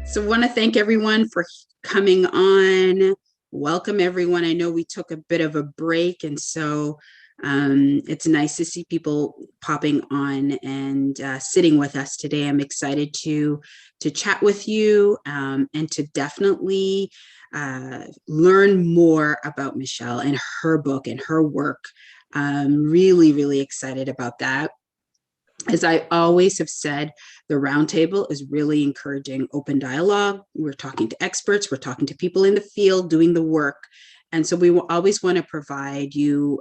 So I want to thank everyone for coming on. Welcome, everyone. I know we took a bit of a break, and so it's nice to see people popping on and sitting with us today. I'm excited to chat with you and to definitely learn more about Michelle and her book and her work. Really, really excited about that. As I always have said, the roundtable is really encouraging open dialogue. We're talking to experts, we're talking to people in the field doing the work. And so we will always want to provide you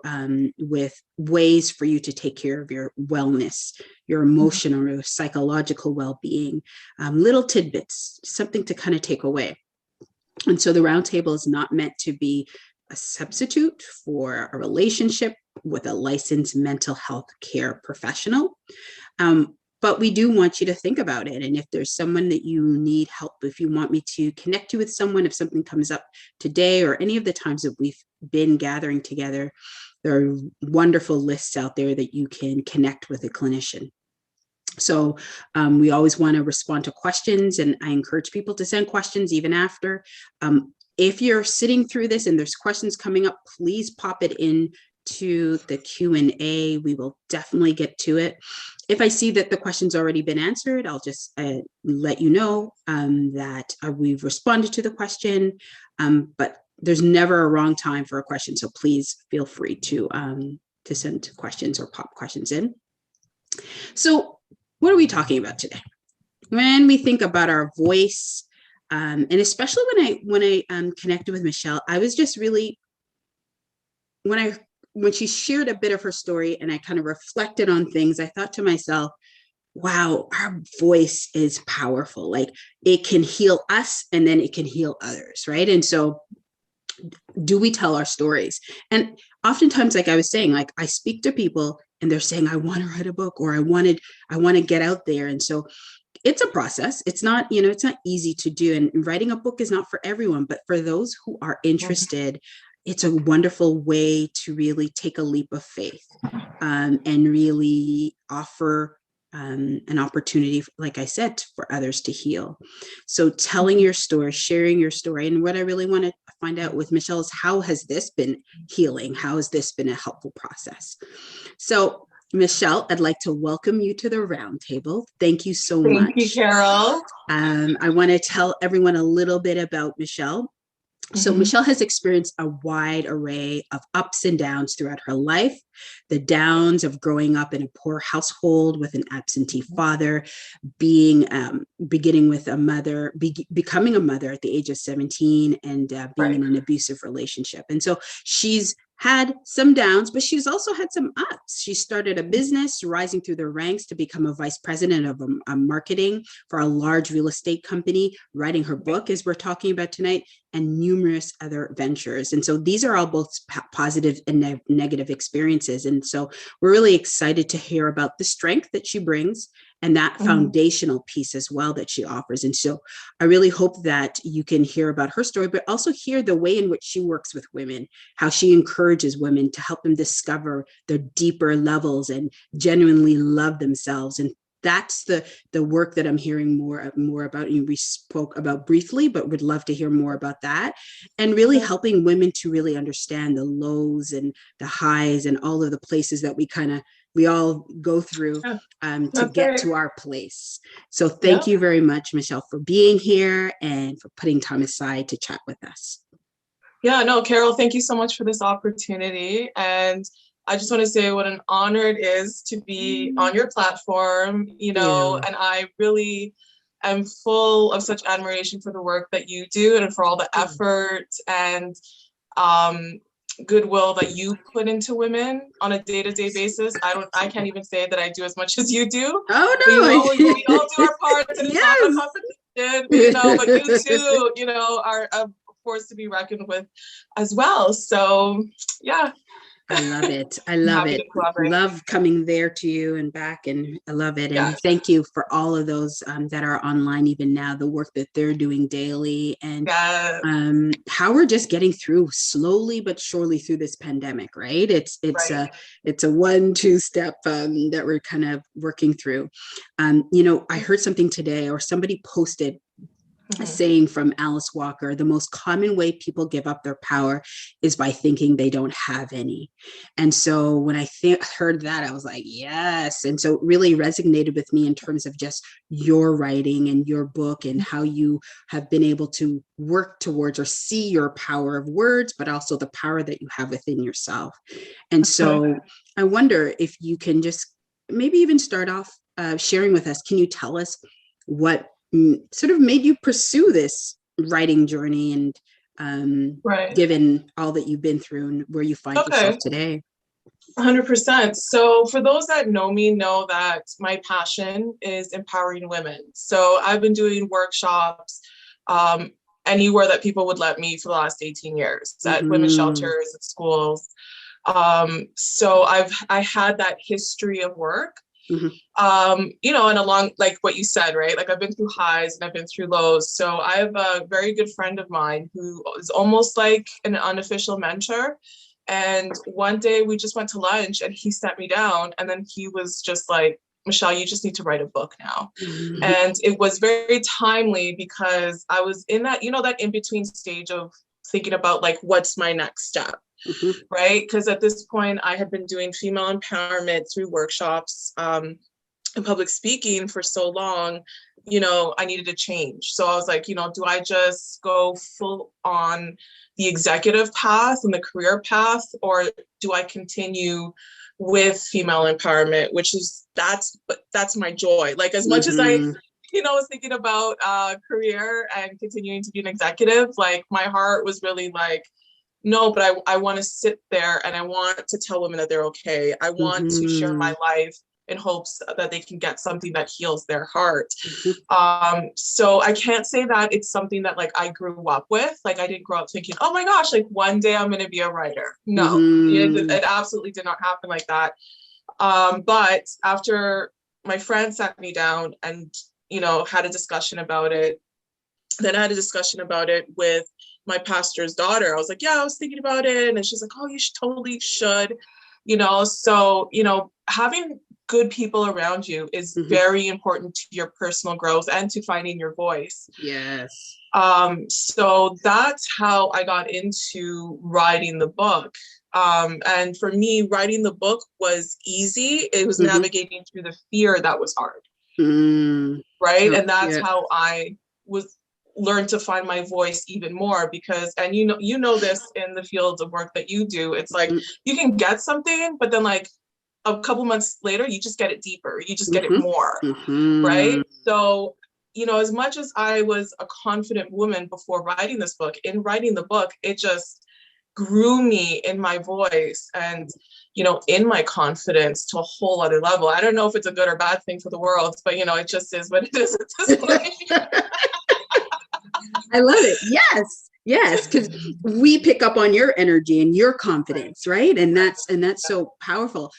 with ways for you to take care of your wellness, your emotional or psychological well-being, little tidbits, something to kind of take away. And so the roundtable is not meant to be a substitute for a relationship with a licensed mental health care professional. But we do want you to think about it. And if there's someone that you need help, if you want me to connect you with someone, if something comes up today or any of the times that we've been gathering together, there are wonderful lists out there that you can connect with a clinician. So we always want to respond to questions, and I encourage people to send questions even after. If you're sitting through this and there's questions coming up, please pop it in to the Q&A. We will definitely get to it. If I see that the question's already been answered, I'll just let you know that we've responded to the question, but there's never a wrong time for a question. So please feel free to send questions or pop questions in. So what are we talking about today? When we think about our voice, and especially when I connected with Michelle, I was just really, when she shared a bit of her story and I kind of reflected on things, I thought to myself, wow, our voice is powerful. Like it can heal us and then it can heal others, right? And so do we tell our stories? And oftentimes, like I was saying, like I speak to people and they're saying, I want to write a book, or I want to get out there. And so it's a process. It's not, it's not easy to do. And writing a book is not for everyone, but for those who are interested, it's a wonderful way to really take a leap of faith and really offer an opportunity, like I said, for others to heal. So telling your story, sharing your story. And what I really want to find out with Michelle is, how has this been healing? How has this been a helpful process? So Michelle, I'd like to welcome you to the roundtable. Thank you so much. Thank you, Carole. I want to tell everyone a little bit about Michelle. So Michelle has experienced a wide array of ups and downs throughout her life. The downs of growing up in a poor household with an absentee father, beginning with a mother, becoming a mother at the age of 17, and being in an abusive relationship. And so she's had some downs, but she's also had some ups. She started a business, rising through the ranks to become a vice president of marketing for a large real estate company, writing her book, as we're talking about tonight, and numerous other ventures. And so these are all both positive and negative experiences. And so we're really excited to hear about the strength that she brings and that foundational piece as well that she offers. And so I really hope that you can hear about her story, but also hear the way in which she works with women, how she encourages women to help them discover their deeper levels and genuinely love themselves. And that's the work that I'm hearing more about. And we spoke about briefly, but would love to hear more about that. And really helping women to really understand the lows and the highs and all of the places that we all go through to get to our place. So thank you very much, Michelle, for being here and for putting time aside to chat with us. Yeah, no, Carole, thank you so much for this opportunity. And I just want to say what an honor it is to be on your platform, and I really am full of such admiration for the work that you do and for all the effort and goodwill that you put into women on a day-to-day basis. I can't even say that I do as much as you do. Oh no, we all do our parts, and it's not a competition, but you too, are a force to be reckoned with as well. So yeah. I love it. I love it. Love coming there to you and back, and I love it. And thank you for all of those that are online even now, the work that they're doing daily, and how we're just getting through slowly but surely through this pandemic, right? It's a 1-2 step that we're kind of working through. I heard something today, or somebody posted a saying from Alice Walker: the most common way people give up their power is by thinking they don't have any. And so when I heard that, I was like, yes. And so it really resonated with me in terms of just your writing and your book and how you have been able to work towards or see your power of words, but also the power that you have within yourself. And so I wonder if you can just maybe even start off sharing with us. Can you tell us what sort of made you pursue this writing journey, and given all that you've been through and where you find yourself today? 100%. So for those that know me, know that my passion is empowering women. So I've been doing workshops anywhere that people would let me for the last 18 years, at women's shelters, at schools. So I had that history of work. And along, like what you said, right? Like I've been through highs and I've been through lows. So I have a very good friend of mine who is almost like an unofficial mentor. And one day we just went to lunch and he sat me down and then he was just like, Michelle, you just need to write a book now. And it was very timely because I was in that, that in-between stage of thinking about like, what's my next step? Right? Because at this point, I had been doing female empowerment through workshops and public speaking for so long, I needed to change. So I was like, do I just go full on the executive path and the career path, or do I continue with female empowerment, which is, that's my joy. Like as much as I was thinking about career and continuing to be an executive, like my heart was really like, no, but I want to sit there and I want to tell women that they're okay. I want to share my life in hopes that they can get something that heals their heart. So I can't say that it's something that like I grew up with. Like I didn't grow up thinking, oh my gosh, like one day I'm going to be a writer. No, it absolutely did not happen like that. But after my friend sat me down and, had a discussion about it, then I had a discussion about it with my pastor's daughter. I was like, yeah, I was thinking about it. And she's like, oh, you totally should, so, having good people around you is very important to your personal growth and to finding your voice. Yes. So that's how I got into writing the book. And for me, writing the book was easy. It was navigating through the fear that was hard. Right. And that's how I learned to find my voice even more, because, and you know this in the fields of work that you do, it's like you can get something, but then like a couple months later, you just get it deeper, you just get it more. Right. So, as much as I was a confident woman before writing this book, in writing the book, it just grew me in my voice and, in my confidence to a whole other level. I don't know if it's a good or bad thing for the world, but, it just is what it is at this point. I love it. Yes. Because we pick up on your energy and your confidence, right? And that's so powerful.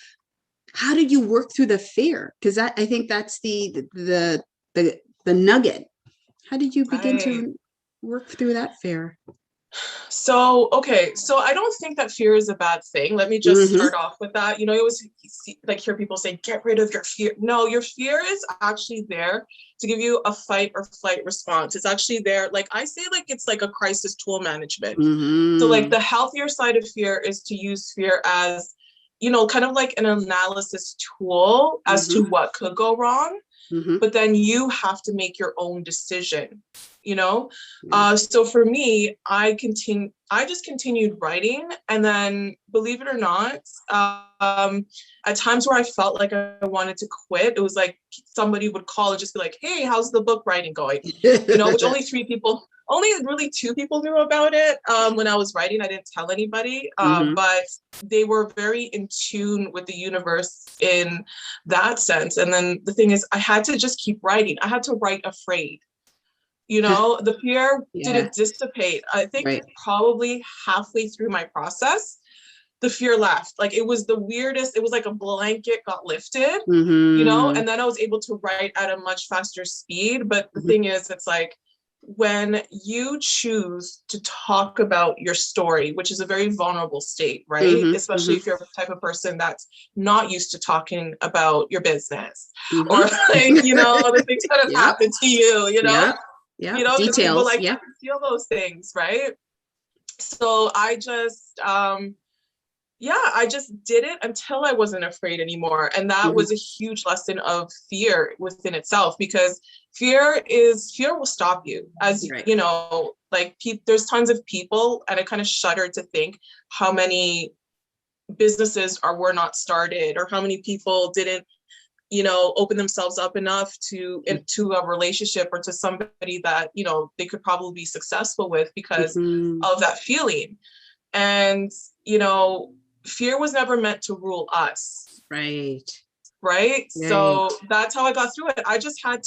How did you work through the fear? Because I think that's the nugget. How did you begin to work through that fear? So I don't think that fear is a bad thing. Let me just start off with that. You always like hear people say, get rid of your fear. No, your fear is actually there to give you a fight or flight response. It's actually there. Like I say, like, it's like a crisis tool management. So like the healthier side of fear is to use fear as, kind of like an analysis tool as to what could go wrong. But then you have to make your own decision, So for me, I just continued writing. And then, believe it or not, at times where I felt like I wanted to quit, it was like somebody would call and just be like, hey, how's the book writing going? Which only really two people knew about it. When I was writing, I didn't tell anybody, but they were very in tune with the universe in that sense. And then the thing is, I had to just keep writing. I had to write afraid. The fear didn't dissipate. I think probably halfway through my process, the fear left. Like it was the weirdest. It was like a blanket got lifted, and then I was able to write at a much faster speed. But the thing is, it's like, when you choose to talk about your story, which is a very vulnerable state, right? Especially if you're the type of person that's not used to talking about your business or like, the things that have happened to you, Yeah. Because people Details. like Yeah. to conceal those things, right? So I just, I just did it until I wasn't afraid anymore. And that Mhm. was a huge lesson of fear within itself, because fear will stop you, as Right. you know, like there's tons of people, and I kind of shudder to think how many businesses were not started, or how many people didn't, open themselves up enough into a relationship or to somebody that, they could probably be successful with because Mhm. of that feeling. And, you know, fear was never meant to rule us. Right. Right. Right. So that's how I got through it. I just had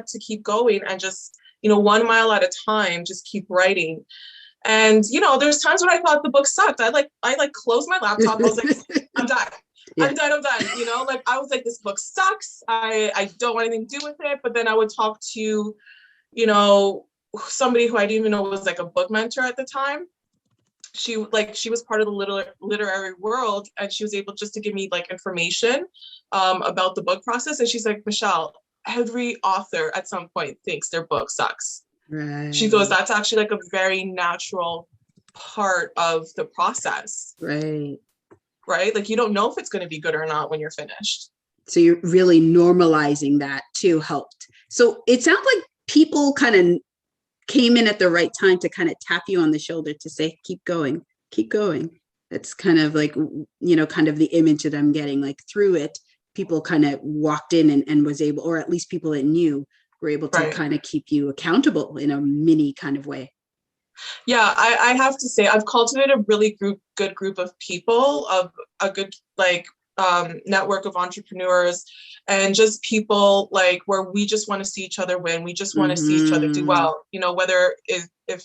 to keep going, and just, 1 mile at a time, just keep writing. And, there's times when I thought the book sucked. I closed my laptop. I was like, I'm done. Yeah. I'm done. Like I was like, this book sucks. I don't want anything to do with it. But then I would talk to, you know, somebody who I didn't even know was like a book mentor at the time. She was part of the literary world, and she was able just to give me like information about the book process. And she's like, Michelle, every author at some point thinks their book sucks. She goes, Right. that's actually like a very natural part of the process, Right. right? Like you don't know if it's going to be good or not when you're finished. So you're really normalizing that too helped. So it sounds like people kind of came in at the right time to kind of tap you on the shoulder to say, keep going, keep going. That's kind of like, kind of the image that I'm getting, like through it, people kind of walked in and was able, or at least people that knew were able to Right. kind of keep you accountable in a mini kind of way. Yeah, I have to say I've cultivated a really good group of people, of a good like network of entrepreneurs, and just people like where we just want to see each other win. We just want to see each other do Mm-hmm. well. If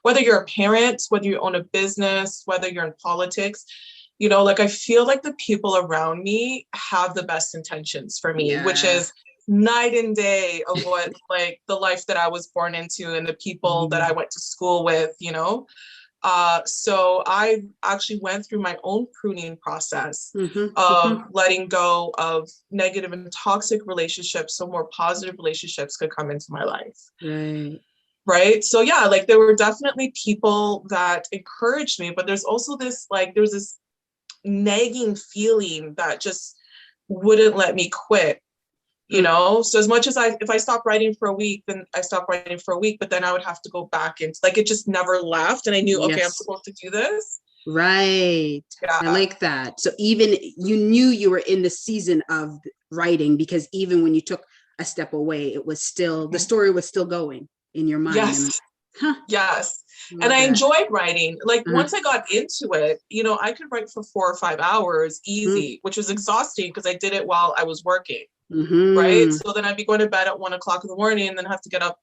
whether you're a parent, whether you own a business, whether you're in politics, like I feel like the people around me have the best intentions for me, which Yeah. is night and day of what like the life that I was born into and the people that I Mm-hmm. went to school with. So I actually went through my own pruning process Mm-hmm. of letting go of negative and toxic relationships so more positive relationships could come into my life. Right. Right. So yeah, like there were definitely people that encouraged me, but there's also there was this nagging feeling that just wouldn't let me quit. So as much as if I stopped writing for a week, then I stopped writing for a week, but then I would have to go back into like it just never left. And I knew, okay, I'm Yes. supposed to do this. Right. I Yeah. like that. So even you knew you were in the season of writing because even when you took a step away, it was still, the story was still going in your mind. And Yes. huh, Yes. And love I that. enjoyed writing. Like Uh-huh. once I got into it, I could write for 4 or 5 hours easy, which was exhausting because I did it while I was working. Right. Mm-hmm. So then I'd be going to bed at 1 o'clock in the morning and then have to get up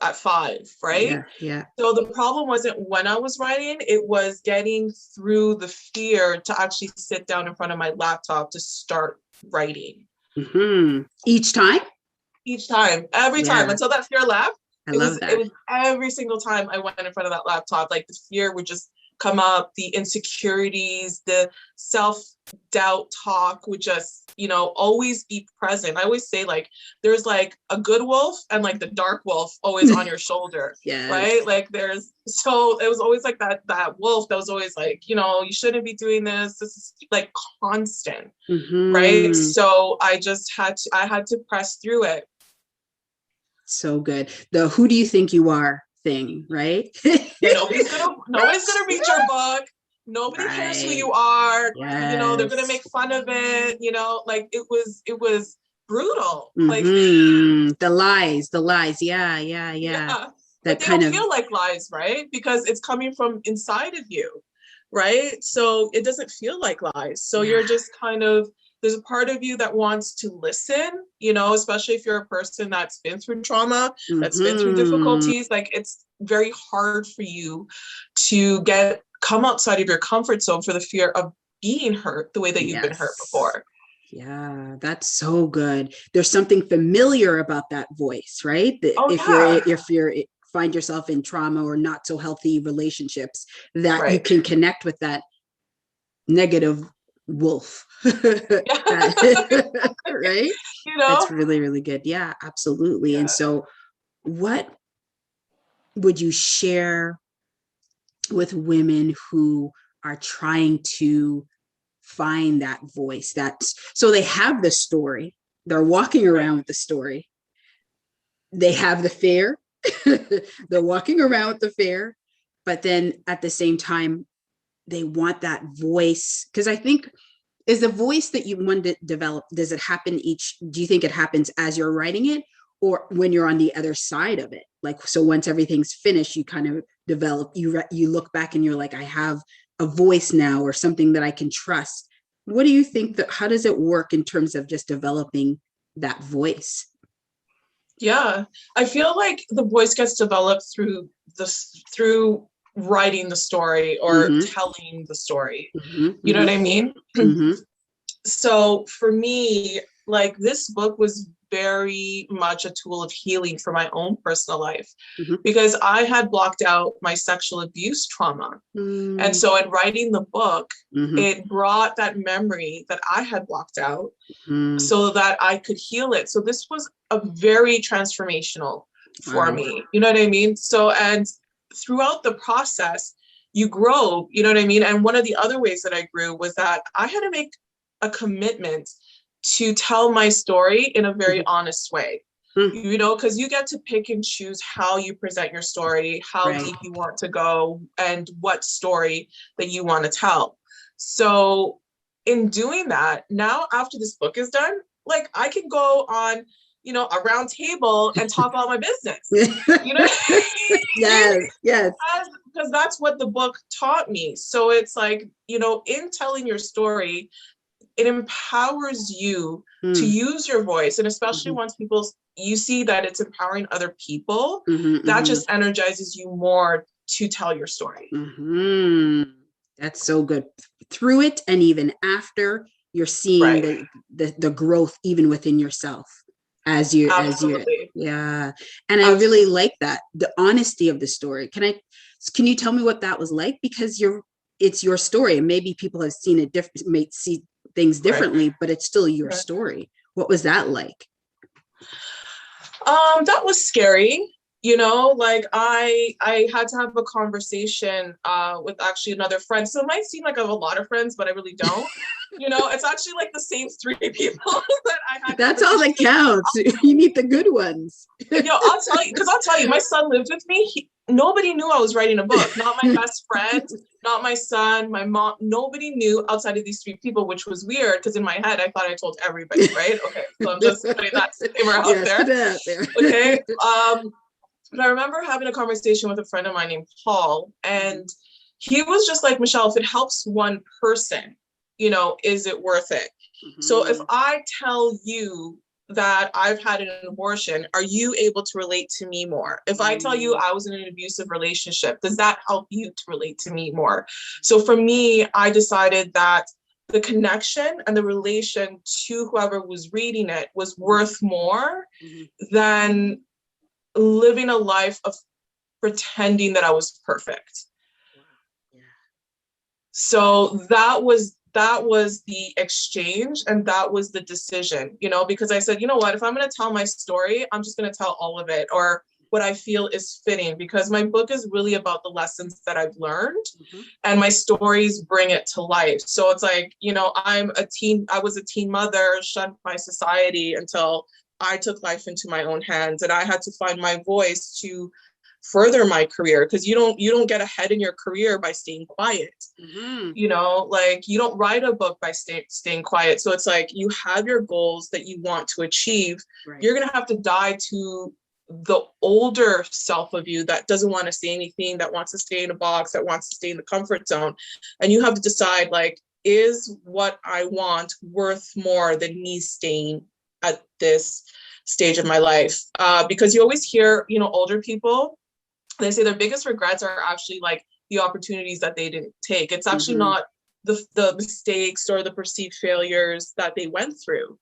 at 5. Right. Yeah. Yeah. So the problem wasn't when I was writing, it was getting through the fear to actually sit down in front of my laptop to start writing. Mm-hmm. Each time. Each time, every time, Yeah. until that fear left. I It love was it that. was every single time I went in front of that laptop, like the fear would just come up, the insecurities, the self-doubt talk would just, always be present. I always say like there's like a good wolf and like the dark wolf always on your shoulder, right? Yes. Like so it was always like that wolf that was always like, you shouldn't be doing this. This is like constant, right? Mm-hmm. So I had to press through it. So good. The who do you think you are thing, right? Yeah, nobody's gonna read your book. Nobody cares who Right. you are. They're gonna Yes. make fun of it. Like it was brutal. Like Mm-hmm. The lies. Yeah, yeah, yeah. yeah, but That they don't kind of, feel like lies, right? Because it's coming from inside of you, right? So it doesn't feel like lies. So yeah. you're just kind of there's a part of you that wants to listen, especially if you're a person that's been through trauma, that's been through Mm-hmm. difficulties. Like it's very hard for you to come outside of your comfort zone for the fear of being hurt the way that you've been hurt Yes. before. Yeah, that's so good. There's something familiar about that voice, right? Oh If you're yeah. find yourself in trauma or not so healthy relationships, that you Right. can connect with that negative wolf. Yeah. Right? you That's know? really, really good. Yeah, absolutely. And Yeah. so what would you share with women who are trying to find that voice, so they have the story, they're walking around with the story, they have the fear, they're walking around with the fear, but then at the same time, they want that voice? Because I think, is the voice that you want to develop, does it happen do you think it happens as you're writing it, or when you're on the other side of it? Like, so once everything's finished, you kind of develop, you look back and you're like, I have a voice now, or something that I can trust. What do you think how does it work in terms of just developing that voice? Yeah, I feel like the voice gets developed through writing the story or telling the story. You know what I mean? So for me, like, this book was very much a tool of healing for my own personal life, because I had blocked out my sexual abuse trauma. And so in writing the book, it brought that memory that I had blocked out so that I could heal it. So this was a very transformational for me. You know what I mean? So, and throughout the process, you grow, you know what I mean? And one of the other ways that I grew was that I had to make a commitment to tell my story in a very honest way, you know, because you get to pick and choose how you present your story, how deep you want to go, and what story that you want to tell. So in doing that, now after this book is done, like, I can go on, you know, a round table and talk about my business, you know? Yes. Because that's what the book taught me. So it's like, you know, in telling your story, it empowers you to use your voice. And especially once you see that it's empowering other people, that just energizes you more to tell your story. That's so good. Through it, and even after, you're seeing the growth even within yourself as you yeah. And I really like that, the honesty of the story. Can you tell me what that was like? Because it's your story, and maybe people have seen it different, may see things differently, but it's still your story. What was that like? That was scary. You know, like, I had to have a conversation with actually another friend. So it might seem like I have a lot of friends, but I really don't. You know, it's actually like the same 3 people that I had. That's all that counts. You need the good ones. You know, I'll tell you, my son lived with me. Nobody knew I was writing a book. Not my best friend, not my son, my mom. Nobody knew outside of these 3 people, which was weird, because in my head, I thought I told everybody, right? Okay, so I'm just putting that disclaimer out there. Okay. But I remember having a conversation with a friend of mine named Paul, and he was just like, Michelle, if it helps one person, you know, is it worth it? So if I tell you that I've had an abortion, are you able to relate to me more? If I tell you I was in an abusive relationship, does that help you to relate to me more? So for me, I decided that the connection and the relation to whoever was reading it was worth more than living a life of pretending that I was perfect. So that was the exchange, and that was the decision, you know, because I said, you know what, if I'm going to tell my story, I'm just going to tell all of it, or what I feel is fitting, because my book is really about the lessons that I've learned, and my stories bring it to life. So it's like, you know, I was a teen mother, shunned by society until I took life into my own hands, and I had to find my voice to further my career, because you don't get ahead in your career by staying quiet. You know, like, you don't write a book by staying quiet. So it's like, you have your goals that you want to achieve. You're gonna have to die to the older self of you that doesn't want to say anything, that wants to stay in a box, that wants to stay in the comfort zone. And you have to decide, like, is what I want worth more than me staying at this stage of my life? Because you always hear, you know, older people, they say their biggest regrets are actually like the opportunities that they didn't take. It's actually not the mistakes or the perceived failures that they went through.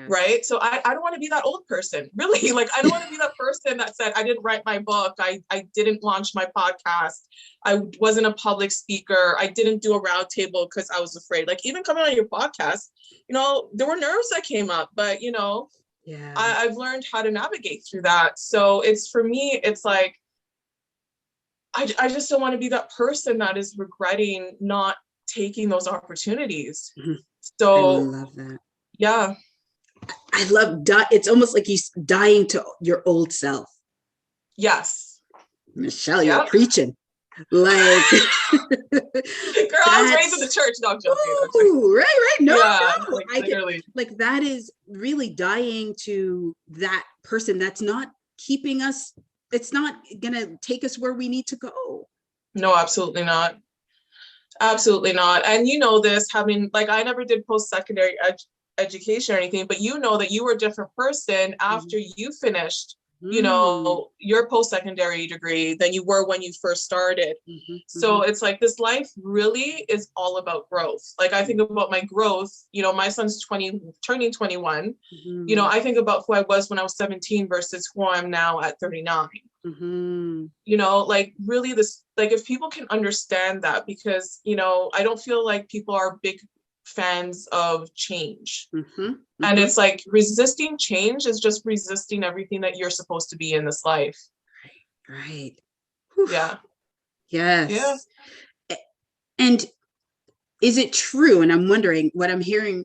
Right. So I don't want to be that old person, really. Like, I don't want to be that person that said, I didn't write my book, I didn't launch my podcast, I wasn't a public speaker, I didn't do a round table because I was afraid. Like, even coming on your podcast, you know, there were nerves that came up, but, you know, I've learned how to navigate through that. So it's, for me, it's like, I just don't want to be that person that is regretting not taking those opportunities. Mhm. I So love that. yeah. I love it's almost like he's dying to your old self. Yes. Michelle, you're Yep. preaching. Like girl, I was raised in the church. No, I'm joking. Ooh, right. No, yeah, no. like I literally. like that is really dying to that person that's not keeping us, it's not gonna take us where we need to go. No, absolutely not. Absolutely not. And you know this, having like I never did post-secondary education or anything, but you know that you were a different person after you finished, you know, your post-secondary degree than you were when you first started. So it's like this life really is all about growth. Like I think about my growth, you know, my son's turning 21. You know, I think about who I was when I was 17 versus who I am now at 39. You know, like really this, like if people can understand that, because, you know, I don't feel like people are big fans of change. And it's like resisting change is just resisting everything that you're supposed to be in this life. Right. Yeah. Yes. Yeah. And is it true? And I'm wondering, what I'm hearing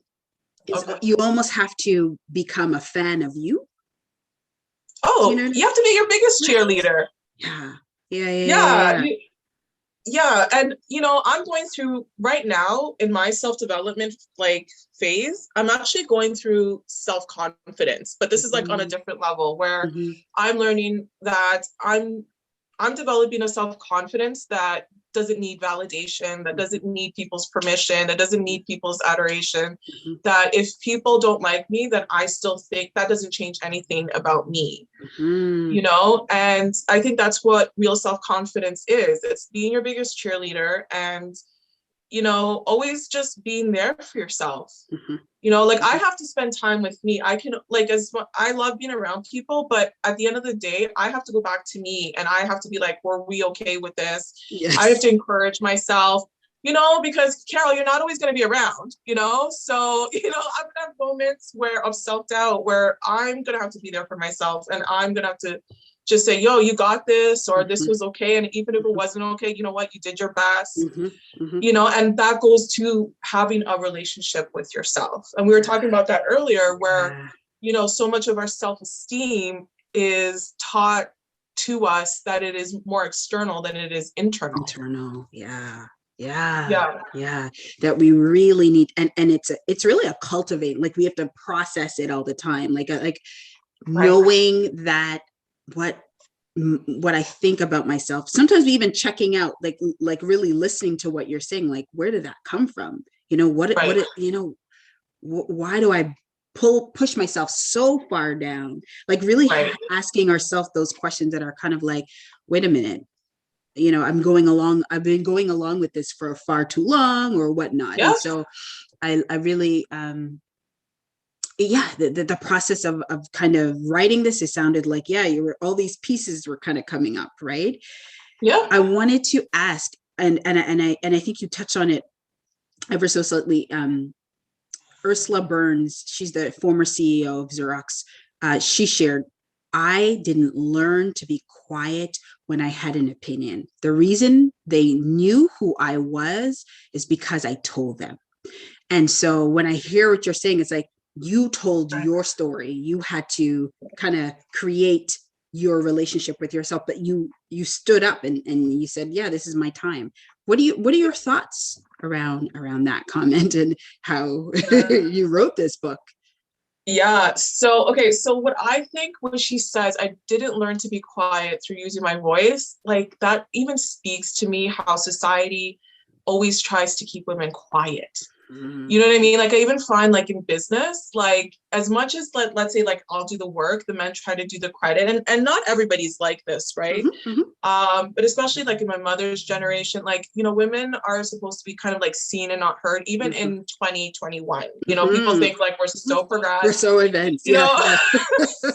is you almost have to become a fan of you. Oh, you have to be your biggest cheerleader. Yeah. Yeah. And, you know, I'm going through right now in my self-development like phase, I'm actually going through self-confidence, but this is like on a different level where I'm learning that I'm developing a self-confidence that doesn't need validation, that doesn't need people's permission, that doesn't need people's adoration, that if people don't like me, then I still think that doesn't change anything about me, you know? And I think that's what real self-confidence is. It's being your biggest cheerleader and, you know, always just being there for yourself. You know, like I have to spend time with me. I can like, as I love being around people, but at the end of the day, I have to go back to me and I have to be like, were we okay with this? Yes. I have to encourage myself, you know, because Carole, you're not always going to be around, you know? So, you know, I'm going to have moments of self-doubt where I'm going to have to be there for myself and I'm going to have to just say, yo, you got this, or this was okay. And even if it wasn't okay, you know what, you did your best, you know, and that goes to having a relationship with yourself. And we were talking about that earlier where, you know, so much of our self-esteem is taught to us that it is more external than it is internal. Yeah. That we really need. And it's really a cultivate, like we have to process it all the time. Like knowing that what I think about myself, sometimes even checking out, like really listening to what you're saying, like, where did that come from? You know, you know, why do I push myself so far down? Like really asking ourselves those questions that are kind of like, wait a minute, you know, I've been going along with this for far too long or whatnot. And so I really, the process of kind of writing this, it sounded like, all these pieces were kind of coming up, right? Yeah. I wanted to ask, and I think you touched on it ever so slightly. Ursula Burns, she's the former CEO of Xerox. She shared, I didn't learn to be quiet when I had an opinion. The reason they knew who I was is because I told them. And so when I hear what you're saying, it's like, you told your story. You had to kind of create your relationship with yourself, but you stood up and you said, yeah, this is my time. What are your thoughts around that comment and how you wrote this book? Yeah. So, okay. So what I think when she says, I didn't learn to be quiet through using my voice, like that even speaks to me how society always tries to keep women quiet. You know what I mean? Like I even find like in business, like as much as let's say like I'll do the work, the men try to do the credit, and not everybody's like this, right? But especially like in my mother's generation, like, you know, women are supposed to be kind of like seen and not heard, even in 2021. You know, people think like we're so progressive, we're so advanced, you know,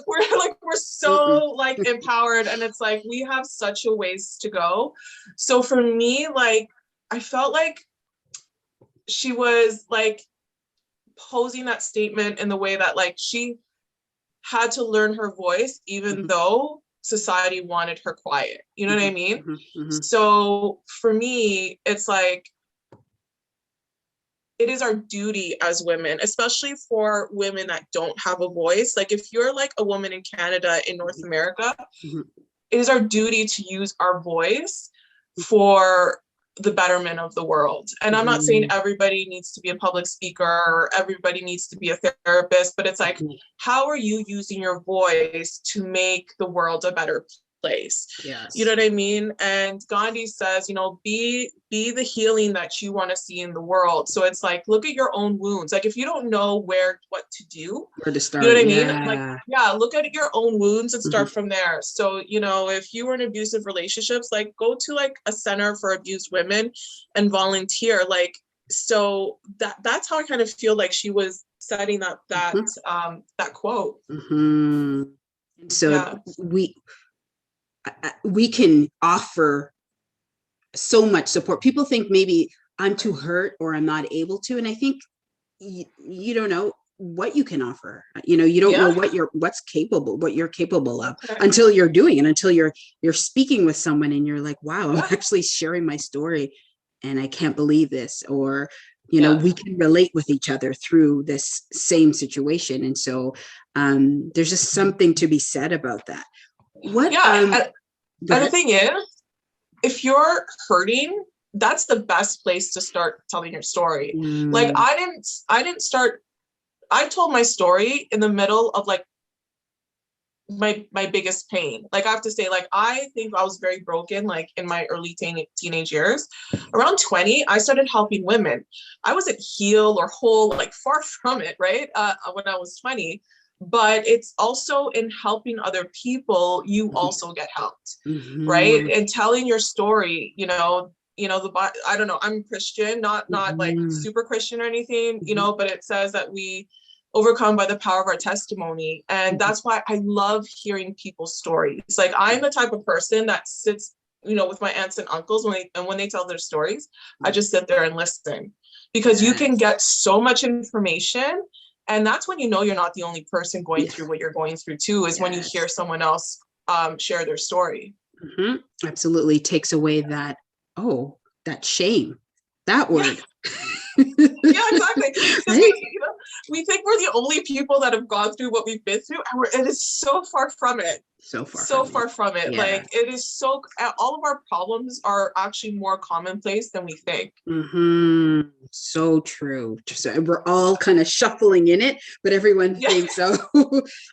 we're so like empowered, and it's like we have such a ways to go. So for me, like I felt like she was like posing that statement in the way that like she had to learn her voice, even though society wanted her quiet. You know what I mean? Mm-hmm, mm-hmm. So for me, it's like, it is our duty as women, especially for women that don't have a voice. Like if you're like a woman in Canada, in North America, Mm-hmm. it is our duty to use our voice for the betterment of the world. And I'm not saying everybody needs to be a public speaker or everybody needs to be a therapist, but it's like, how are you using your voice to make the world a better place? Yes. You know what I mean? And Gandhi says, you know, be the healing that you want to see in the world. So it's like, look at your own wounds. Like if you don't know what to do, where to start, you know what I mean? Like, yeah, look at your own wounds and start mm-hmm. from there. So, you know, if you were in abusive relationships, like go to like a center for abused women and volunteer. Like, so that's how I kind of feel like she was setting up that mm-hmm. That quote. Mm-hmm. So we can offer so much support. People think maybe I'm too hurt or I'm not able to. And I think you don't know what you can offer. You know, you don't know what you're capable of until you're doing it, until you're speaking with someone and you're like, wow, I'm actually sharing my story and I can't believe this. Or, you know, we can relate with each other through this same situation. And so there's just something to be said about that. What and the thing is, if you're hurting, that's the best place to start telling your story. Like I told my story in the middle of like my biggest pain. Like I have to say, like I think I was very broken, like in my early teenage years. Around 20, I started helping women. I wasn't healed or whole, like far from it, right? When I was 20. But it's also in helping other people, you also get helped, right? And telling your story, you know, I don't know, I'm Christian, not like super Christian or anything, you know, but it says that we overcome by the power of our testimony. And that's why I love hearing people's stories. Like I'm the type of person that sits, you know, with my aunts and uncles when they tell their stories, I just sit there and listen, because you can get so much information. And that's when you know you're not the only person going through what you're going through too, is when you hear someone else share their story. Absolutely takes away that shame, that word. Yeah, exactly. Right? We think we're the only people that have gone through what we've been through, and it is so far from it. So far from it. Yeah. Like it is all of our problems are actually more commonplace than we think. So true. So we're all kind of shuffling in it, but everyone thinks so,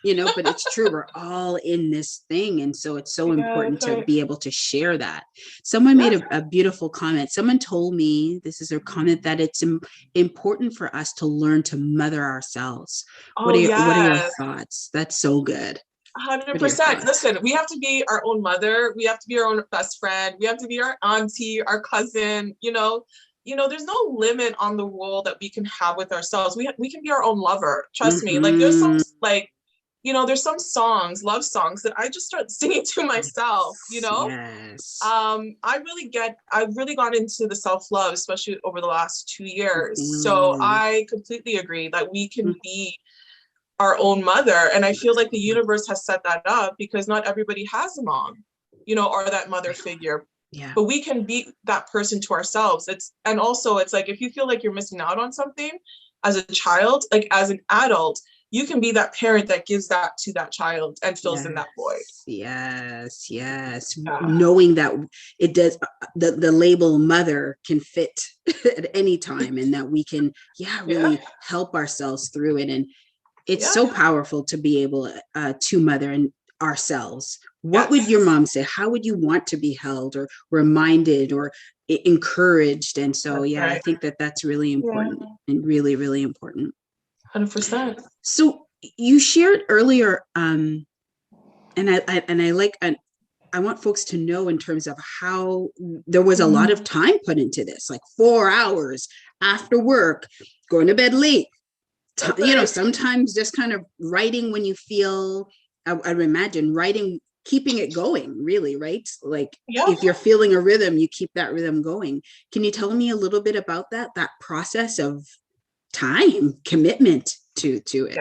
you know, but it's true. We're all in this thing. And so it's so important to be able to share that. Someone made a beautiful comment. Someone told me, this is their comment, that it's important for us to learn to mother ourselves. What are your thoughts? That's so good. 100%. Listen, we have to be our own mother. We have to be our own best friend. We have to be our auntie, our cousin, you know, there's no limit on the role that we can have with ourselves. We can be our own lover. Trust me. Like there's some, like, you know, there's some songs, love songs that I just start singing to myself, you know? Yes. I really got into the self-love, especially over the last 2 years. So I completely agree that we can be our own mother. And I feel like the universe has set that up because not everybody has a mom, you know, or that mother figure. Yeah. But we can be that person to ourselves. It's like, if you feel like you're missing out on something as a child, like as an adult, you can be that parent that gives that to that child and fills in that void. Yes. Knowing that it does, the label mother can fit at any time, and that we can, really help ourselves through it. And it's so powerful to be able to mother and ourselves. What would your mom say? How would you want to be held or reminded or encouraged? And so, I think that's really important and really, really important. 100%. So you shared earlier, and I want folks to know in terms of how there was a lot of time put into this, like 4 hours after work, going to bed late. You know, sometimes just kind of writing when you feel, I would imagine writing, keeping it going, really, right? Like if you're feeling a rhythm, you keep that rhythm going. Can you tell me a little bit about that process of time, commitment to it?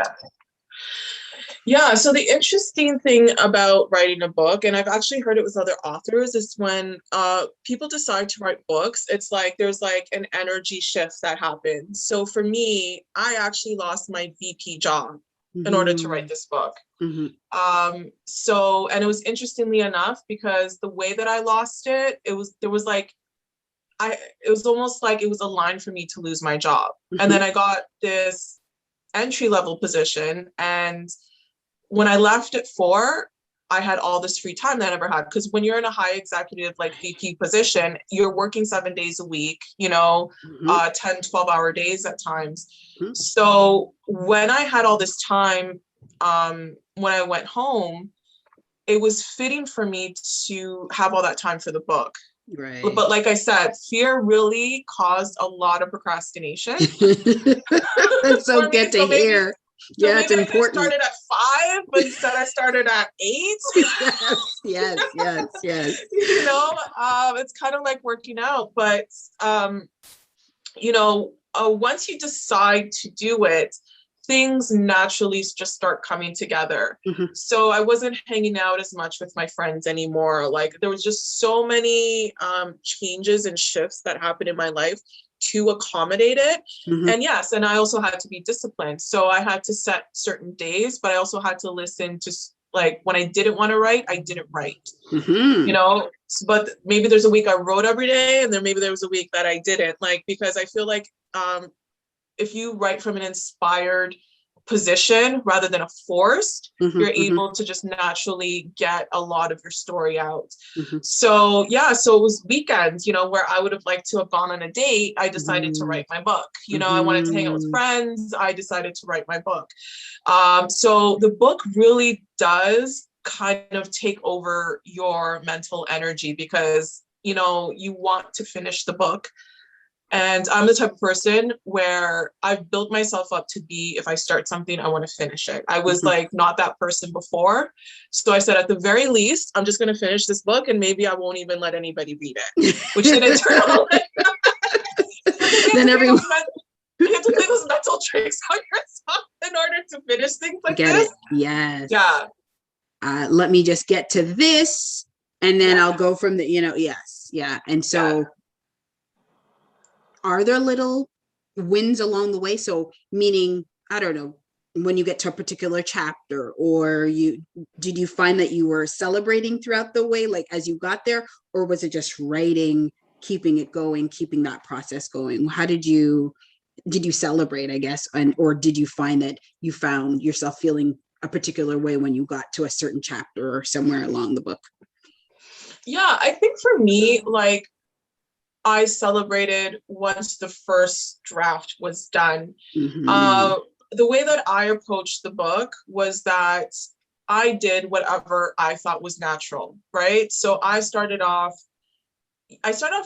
Yeah, so the interesting thing about writing a book, and I've actually heard it with other authors, is when people decide to write books, it's like there's like an energy shift that happens. So for me, I actually lost my VP job in order to write this book. So, and it was interestingly enough, because the way that I lost it, it was like, it was almost like it was a line for me to lose my job. And then I got this entry level position, and when I left at 4, I had all this free time that I never had. Because when you're in a high executive, like VP position, you're working 7 days a week, 10, 12-hour days at times. So when I had all this time, when I went home, it was fitting for me to have all that time for the book. Right. But like I said, fear really caused a lot of procrastination. That's so good to hear. So yeah, maybe it's important. I started at 5, but instead I started at 8. yes. It's kind of like working out, but once you decide to do it, things naturally just start coming together. So I wasn't hanging out as much with my friends anymore. Like there was just so many changes and shifts that happened in my life to accommodate it. And yes, and I also had to be disciplined. So I had to set certain days, but I also had to listen to, like, when I didn't want to write, I didn't write. But maybe there's a week I wrote every day, and then maybe there was a week that I didn't, like, because I feel like if you write from an inspired position rather than a forced, you're able to just naturally get a lot of your story out. So so it was weekends, where I would have liked to have gone on a date. I decided to write my book. I wanted to hang out with friends. I decided to write my book. So the book really does kind of take over your mental energy, because, you want to finish the book. And I'm the type of person where I've built myself up to be, if I start something, I want to finish it. I was like not that person before. So I said, at the very least, I'm just going to finish this book, and maybe I won't even let anybody read it, which didn't turn out like that. Then everyone... You have to play those mental tricks on yourself in order to finish things like this. It. Yes. Yeah. Let me just get to this, and then I'll go from the, yes. Yeah. And so are there little wins along the way? So meaning, I don't know, when you get to a particular chapter, or did you find that you were celebrating throughout the way, like as you got there, or was it just writing, keeping it going, keeping that process going? How did you celebrate, I guess, or did you find that you found yourself feeling a particular way when you got to a certain chapter or somewhere along the book? Yeah, I think for me, like, I celebrated once the first draft was done. The way that I approached the book was that I did whatever I thought was natural, right? So I started off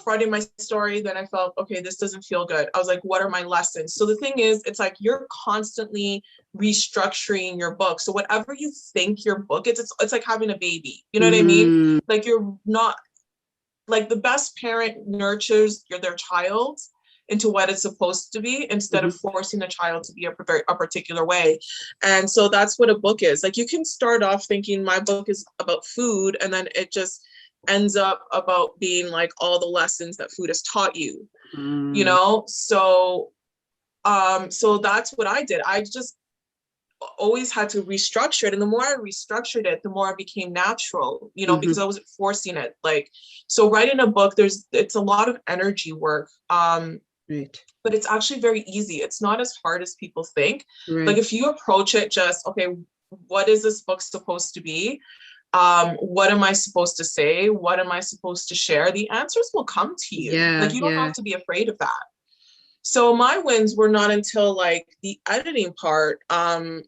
writing my story. Then I felt, okay, this doesn't feel good. I was like, what are my lessons? So the thing is, it's like you're constantly restructuring your book. So whatever you think your book is, it's like having a baby. You know what I mean? Like, you're not, like, the best parent nurtures their child into what it's supposed to be, instead of forcing the child to be a particular way. And so that's what a book is. Like, you can start off thinking my book is about food, and then it just ends up about being like all the lessons that food has taught you, So that's what I did. I just always had to restructure it. And the more I restructured it, the more it became natural, because I wasn't forcing it. Like, so writing a book, it's a lot of energy work. But it's actually very easy. It's not as hard as people think. Like, if you approach it just, okay, what is this book supposed to be? What am I supposed to say? What am I supposed to share? The answers will come to you. Like, you don't have to be afraid of that. So my wins were not until like the editing part. And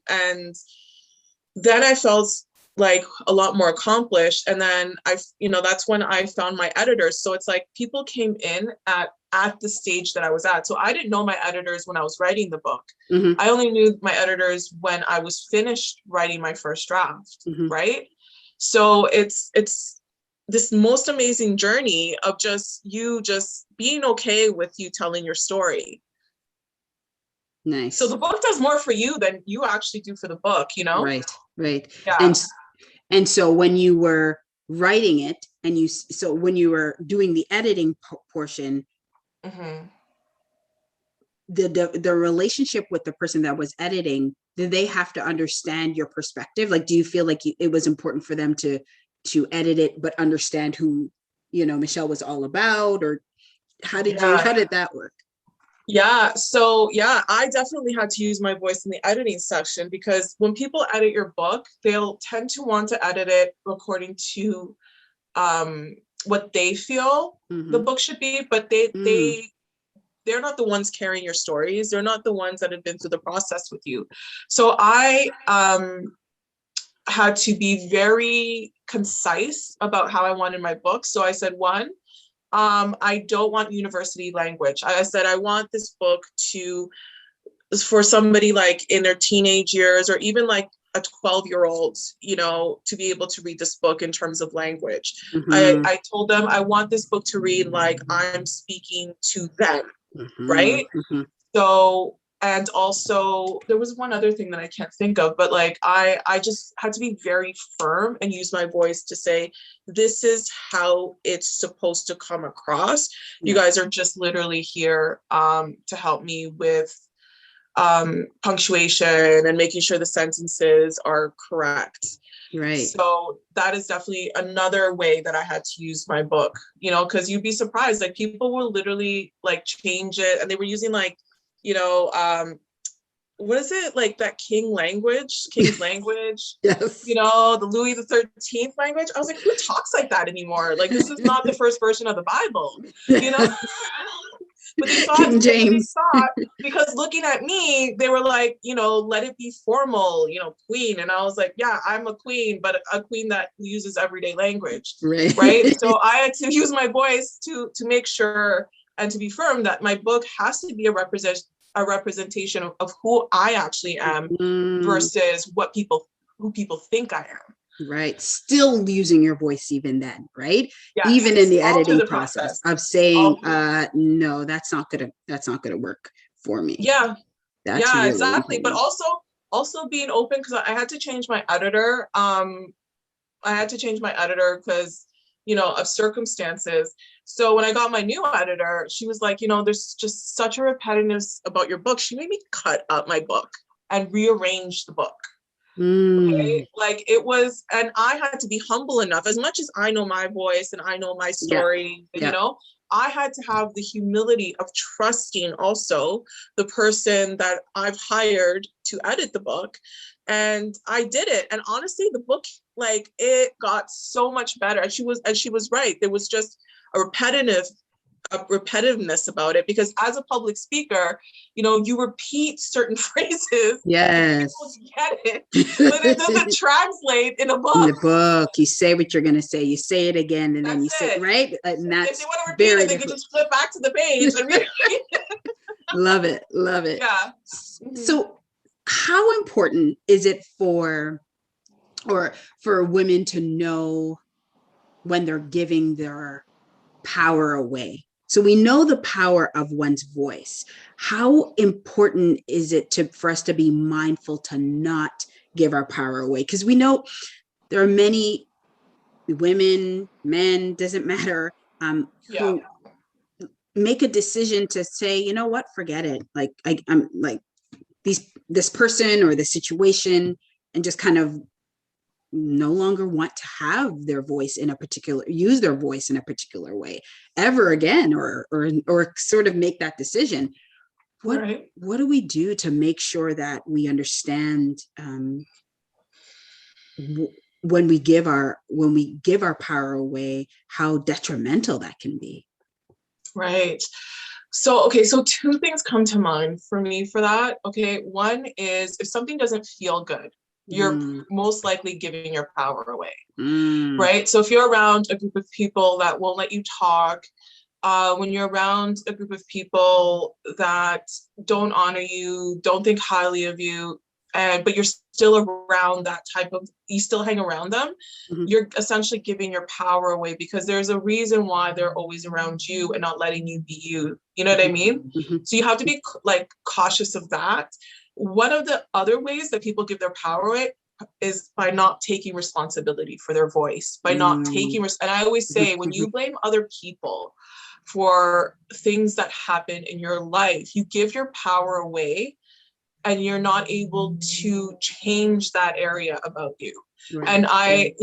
then I felt like a lot more accomplished. And then that's when I found my editors. So it's like people came in at the stage that I was at. So I didn't know my editors when I was writing the book. I only knew my editors when I was finished writing my first draft, right? So it's this most amazing journey of just being okay with you telling your story. Nice. So the book does more for you than you actually do for the book, Right. Right. Yeah. And so when you were writing it and so when you were doing the editing portion, Mm-hmm. the relationship with the person that was editing, did they have to understand your perspective? Like, do you feel like it was important for them to edit it, but understand who, Michelle was all about, or how did that work? Yeah. So yeah, I definitely had to use my voice in the editing section, because when people edit your book, they'll tend to want to edit it according to what they feel the book should be, but they're not the ones carrying your stories. They're not the ones that have been through the process with you. So I had to be very concise about how I wanted my book. So I said, one, I don't want university language. I said, I want this book for somebody like in their teenage years, or even like a 12-year-old, to be able to read this book in terms of language. I told them I want this book to read like I'm speaking to them, right? So, and also there was one other thing that I can't think of, but like I just had to be very firm and use my voice to say, this is how it's supposed to come across. You guys are just literally here to help me with punctuation and making sure the sentences are correct. Right. So that is definitely another way that I had to use my book, because you'd be surprised, like people will literally like change it, and they were using like, what is it, like that King's language, Yes. The Louis the 13th language. I was like, who talks like that anymore? Like, this is not the first version of the Bible, But they thought King James. Because looking at me, they were like, let it be formal, queen. And I was like, yeah, I'm a queen, but a queen that uses everyday language. Right. So I had to use my voice to make sure and to be firm that my book has to be a representation of who I actually am versus who people think I am. Right. Still using your voice even then, right? Yes. Even in the editing process of saying, no, that's not gonna work for me. Yeah. That's yeah, really exactly. important. But also being open, because I had to change my editor. Because, of circumstances. So when I got my new editor, she was like, there's just such a repetitiveness about your book. She made me cut up my book and rearrange the book. Right? Like it was, and I had to be humble enough, as much as I know my voice and I know my story, I had to have the humility of trusting also the person that I've hired to edit the book. And I did it. And honestly, the book, like, it got so much better. And she was right. There was just a repetitiveness about it, because as a public speaker, you repeat certain phrases. Yes. People get it, but it doesn't translate in a book. In the book, you say what you're going to say. You say it again, and then you say it, right? And that's if they want to repeat it, they can just flip back to the page and read it. Love it. Love it. Yeah. So how important is it for women to know when they're giving their power away? So we know the power of one's voice. How important is it for us to be mindful to not give our power away? Because we know there are many women, men, doesn't matter, who make a decision to say, you know what, forget it. Like I'm like this person or the situation, and just kind of no longer want to have use their voice in a particular way ever again, or sort of make that decision. What do we do to make sure that we understand when we give our power away, how detrimental that can be? Right. So two things come to mind for me for that. Okay. One is, if something doesn't feel good, you're most likely giving your power away. Right. So if you're around a group of people that won't let you talk, when you're around a group of people that don't honor you, don't think highly of you, but you're still around you still hang around them, you're essentially giving your power away, because there's a reason why they're always around you and not letting you be you. You know what I mean? So you have to be like cautious of that. One of the other ways that people give their power away is by not taking responsibility for their voice, by not taking, and I always say, when you blame other people for things that happen in your life, you give your power away and you're not able to change that area about you. Right. And I,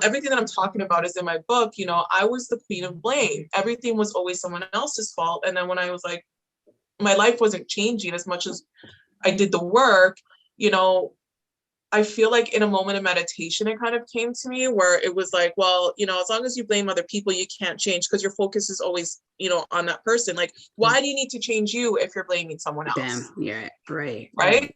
everything that I'm talking about is in my book. I was the queen of blame. Everything was always someone else's fault. And then when I was like, my life wasn't changing as much as I did the work, I feel like in a moment of meditation, it kind of came to me where it was like, well, as long as you blame other people, you can't change because your focus is always, on that person. Like, why do you need to change you if you're blaming someone else? Damn. Yeah. Right.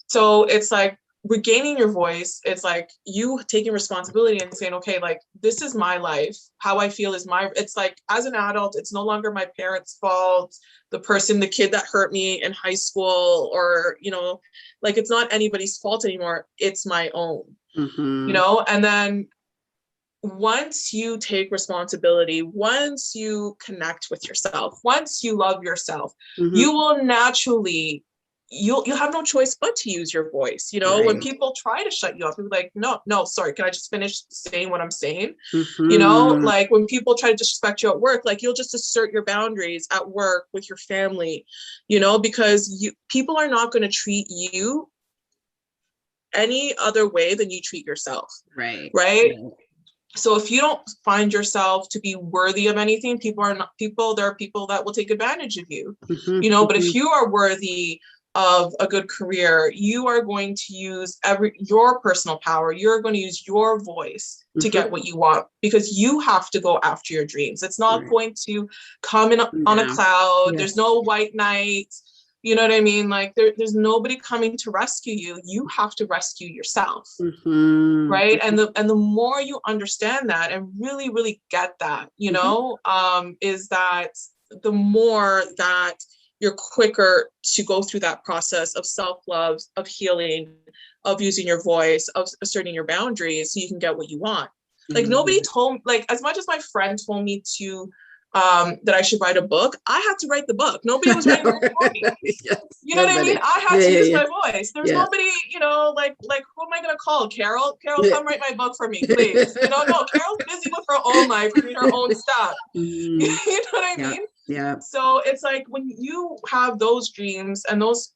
So it's like regaining your voice. It's like you taking responsibility and saying, okay, like, this is my life. How I feel is it's like, as an adult, it's no longer my parents' fault, the kid that hurt me in high school, or, like, it's not anybody's fault anymore. It's my own, and then once you take responsibility, once you connect with yourself, once you love yourself, you will naturally, you'll have no choice but to use your voice. Right. When people try to shut you off, you're like, no, sorry, can I just finish saying what I'm saying? Like when people try to disrespect you at work, like, you'll just assert your boundaries at work with your family, because people are not going to treat you any other way than you treat yourself. Right. So if you don't find yourself to be worthy of anything, there are people that will take advantage of you, but if you are worthy of a good career, you are going to use your personal power. You're going to use your voice to get what you want, because you have to go after your dreams. It's not going to come in on a cloud. Yes. There's no white knight. You know what I mean? Like, there's nobody coming to rescue you. You have to rescue yourself. Right. And the more you understand that and really, really get that, is that the more that you're quicker to go through that process of self-love, of healing, of using your voice, of asserting your boundaries so you can get what you want. Like, nobody told, like, as much as my friend told me to, that I should write a book, I had to write the book. Nobody was writing the book for me. Yes, you know what I mean? I had to use my voice. There's nobody, like, who am I going to call? Carole? Carole, come write my book for me, please. No, Carole's busy with her own life, doing her own stuff. You know what I mean? Yeah. So it's like, when you have those dreams and those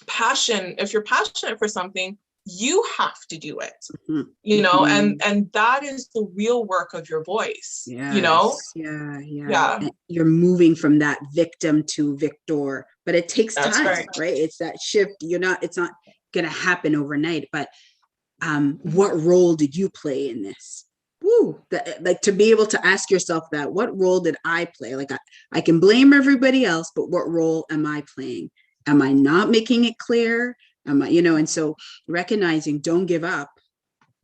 passion, if you're passionate for something, you have to do it, and that is the real work of your voice. Yes. Yeah. And you're moving from that victim to victor, but it takes time, right? It's that shift. It's not going to happen overnight, but what role did you play in this? Like, to be able to ask yourself that, what role did I play? Like, I can blame everybody else, but what role am I playing? Am I not making it clear? And so recognizing, don't give up,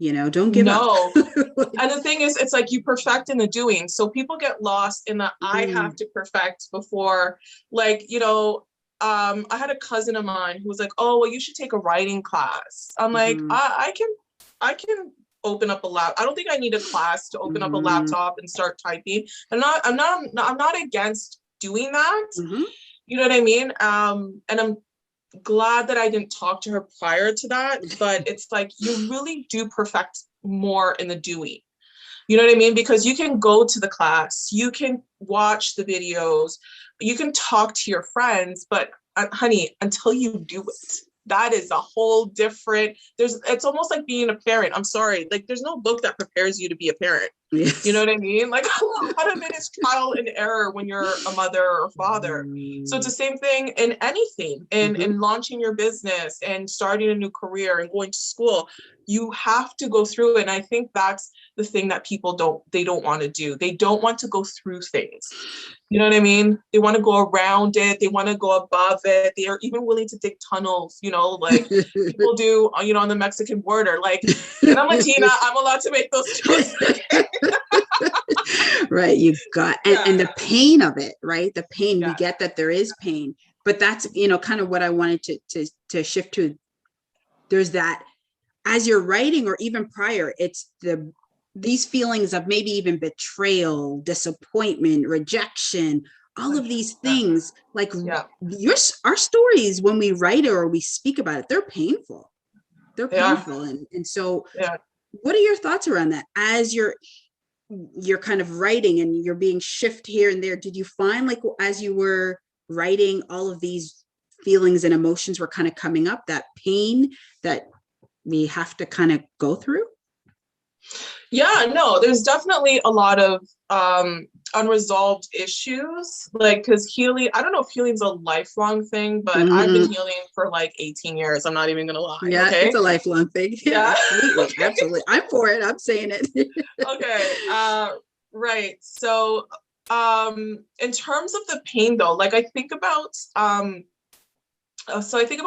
don't give up. And the thing is, it's like you perfect in the doing. So people get lost in the, I have to perfect before, like, I had a cousin of mine who was like, oh, well, you should take a writing class. I'm like, I can open up a laptop. I don't think I need a class to open up a laptop and start typing. I'm not against doing that. You know what I mean? And I'm glad that I didn't talk to her prior to that, but it's like, you really do perfect more in the doing. You know what I mean? Because you can go to the class, you can watch the videos, you can talk to your friends, but honey, until you do it, that is a whole different, it's almost like being a parent. I'm sorry. Like, there's no book that prepares you to be a parent. Yes. You know what I mean? Like, a lot of it is trial and error when you're a mother or father. So it's the same thing in anything, in launching your business and starting a new career and going to school. You have to go through it. And I think that's the thing that people don't want to do. They don't want to go through things. You know what I mean? They want to go around it. They want to go above it. They are even willing to dig tunnels, like people do, on the Mexican border. Like, and I'm Latina, I'm allowed to make those jokes. Right. You got, and the pain of it, right? The pain, we get that there is pain, but that's, kind of what I wanted to shift to. There's that, as you're writing, or even prior, it's these feelings of maybe even betrayal, disappointment, rejection, all of these things, like our stories, when we write it or we speak about it, they're painful. They're They are. painful. And so Yeah. what are your thoughts around that as you're kind of writing and you're being shifted here and there? Did you find, like, as you were writing, all of these feelings and emotions were kind of coming up, that pain that we have to kind of go through? Yeah, no, there's definitely a lot of unresolved issues. Like, because healing, I don't know if healing's a lifelong thing, but I've been healing for like 18 years. I'm not even gonna lie. Yeah, Okay. it's a lifelong thing. Yeah, Yeah. absolutely. Okay. Absolutely. I'm for it. I'm saying it. Okay. Right. So in terms of the pain though, like I think about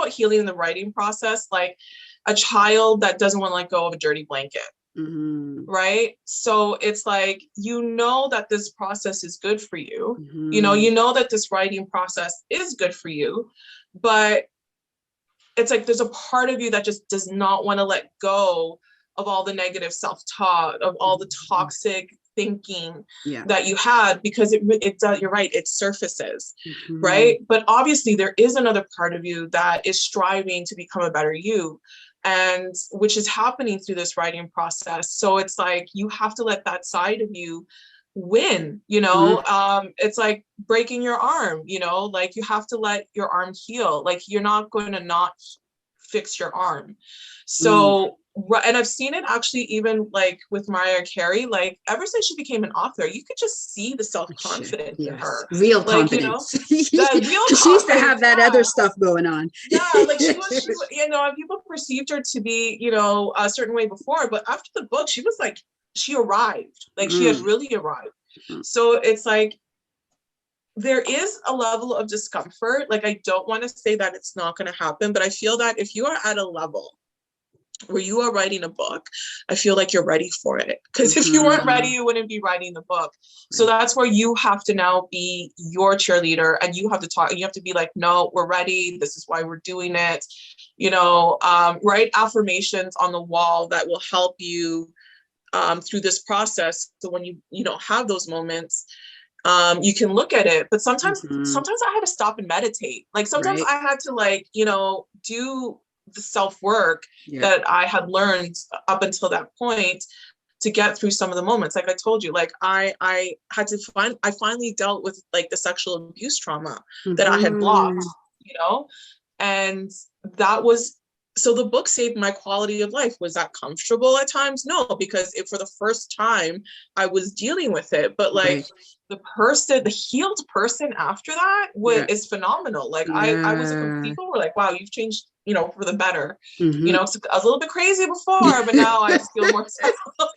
healing in the writing process, like a child that doesn't want to let go of a dirty blanket. Right. So it's like, you know, that this process is good for you. You know that this writing process is good for you, but it's like there's a part of you that just does not want to let go of all the negative self-talk, of all the toxic thinking that you had, because it does, you're right, it surfaces, right? But obviously there is another part of you that is striving to become a better you, and which is happening through this writing process. So it's like you have to let that side of you win, it's like breaking your arm, like you have to let your arm heal. Like you're not going to not fix your arm. So and I've seen it actually even like with Mariah Carey, like ever since she became an author, you could just see the self-confidence in her. Real like, confidence. The real confidence. She used to have that other stuff going on. Yeah, like she was, people perceived her to be, a certain way before, but after the book, she was like, she arrived. Like she had really arrived. So it's like, there is a level of discomfort. Like, I don't want to say that it's not going to happen, but I feel that if you are at a level where you are writing a book, I feel like you're ready for it. Because if you weren't ready, you wouldn't be writing the book. So that's where you have to now be your cheerleader, and you have to talk, and you have to be like, no, we're ready. This is why we're doing it. Write affirmations on the wall that will help you through this process. So when you don't have those moments, you can look at it. But sometimes I had to stop and meditate. Like sometimes I had to do the self-work that I had learned up until that point to get through some of the moments. Like I told you, like I finally dealt with like the sexual abuse trauma that I had blocked, and that was, so the book saved my quality of life. Was that comfortable at times? No, because for the first time I was dealing with it, but like the healed person after that is phenomenal. Like I was people were like, wow, you've changed, for the better. I was a little bit crazy before, but now I just feel more settled.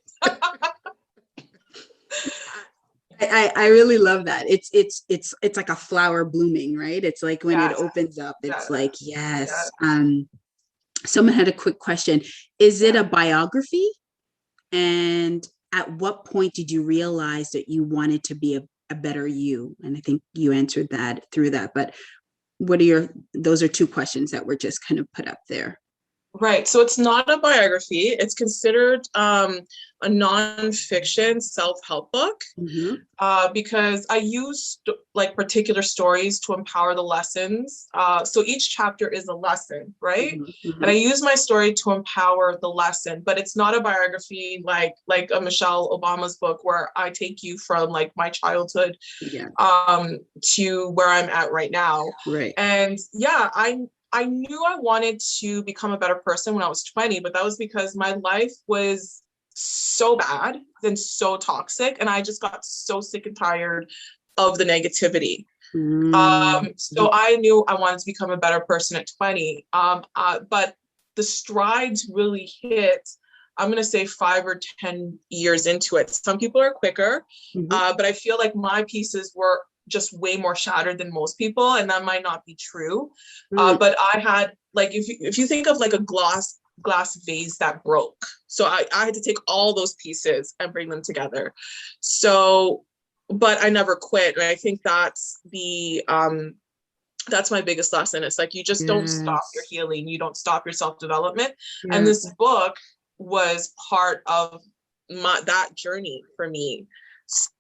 I really love that. It's like a flower blooming, right? It's like when it opens up, it's like, yes. Someone had a quick question. Is it a biography? And at what point did you realize that you wanted to be a better you? And I think you answered that through that, but those are two questions that were just kind of put up there. Right. So it's not a biography. It's considered a nonfiction self-help book because I use like particular stories to empower the lessons. So each chapter is a lesson, right? And I use my story to empower the lesson, but it's not a biography like a Michelle Obama's book where I take you from like my childhood to where I'm at right now. Right. And I knew I wanted to become a better person when I was 20, but that was because my life was so bad and so toxic, and I just got so sick and tired of the negativity. So I knew I wanted to become a better person at 20. But the strides really hit, I'm going to say 5 or 10 years into it. Some people are quicker, but I feel like my pieces were just way more shattered than most people, and that might not be true. But I had, like, if you think of like a glass vase that broke, so I had to take all those pieces and bring them together. So, but I never quit, and I think that's my biggest lesson. It's like, you just don't stop your healing, you don't stop your self-development. And this book was part of that journey for me.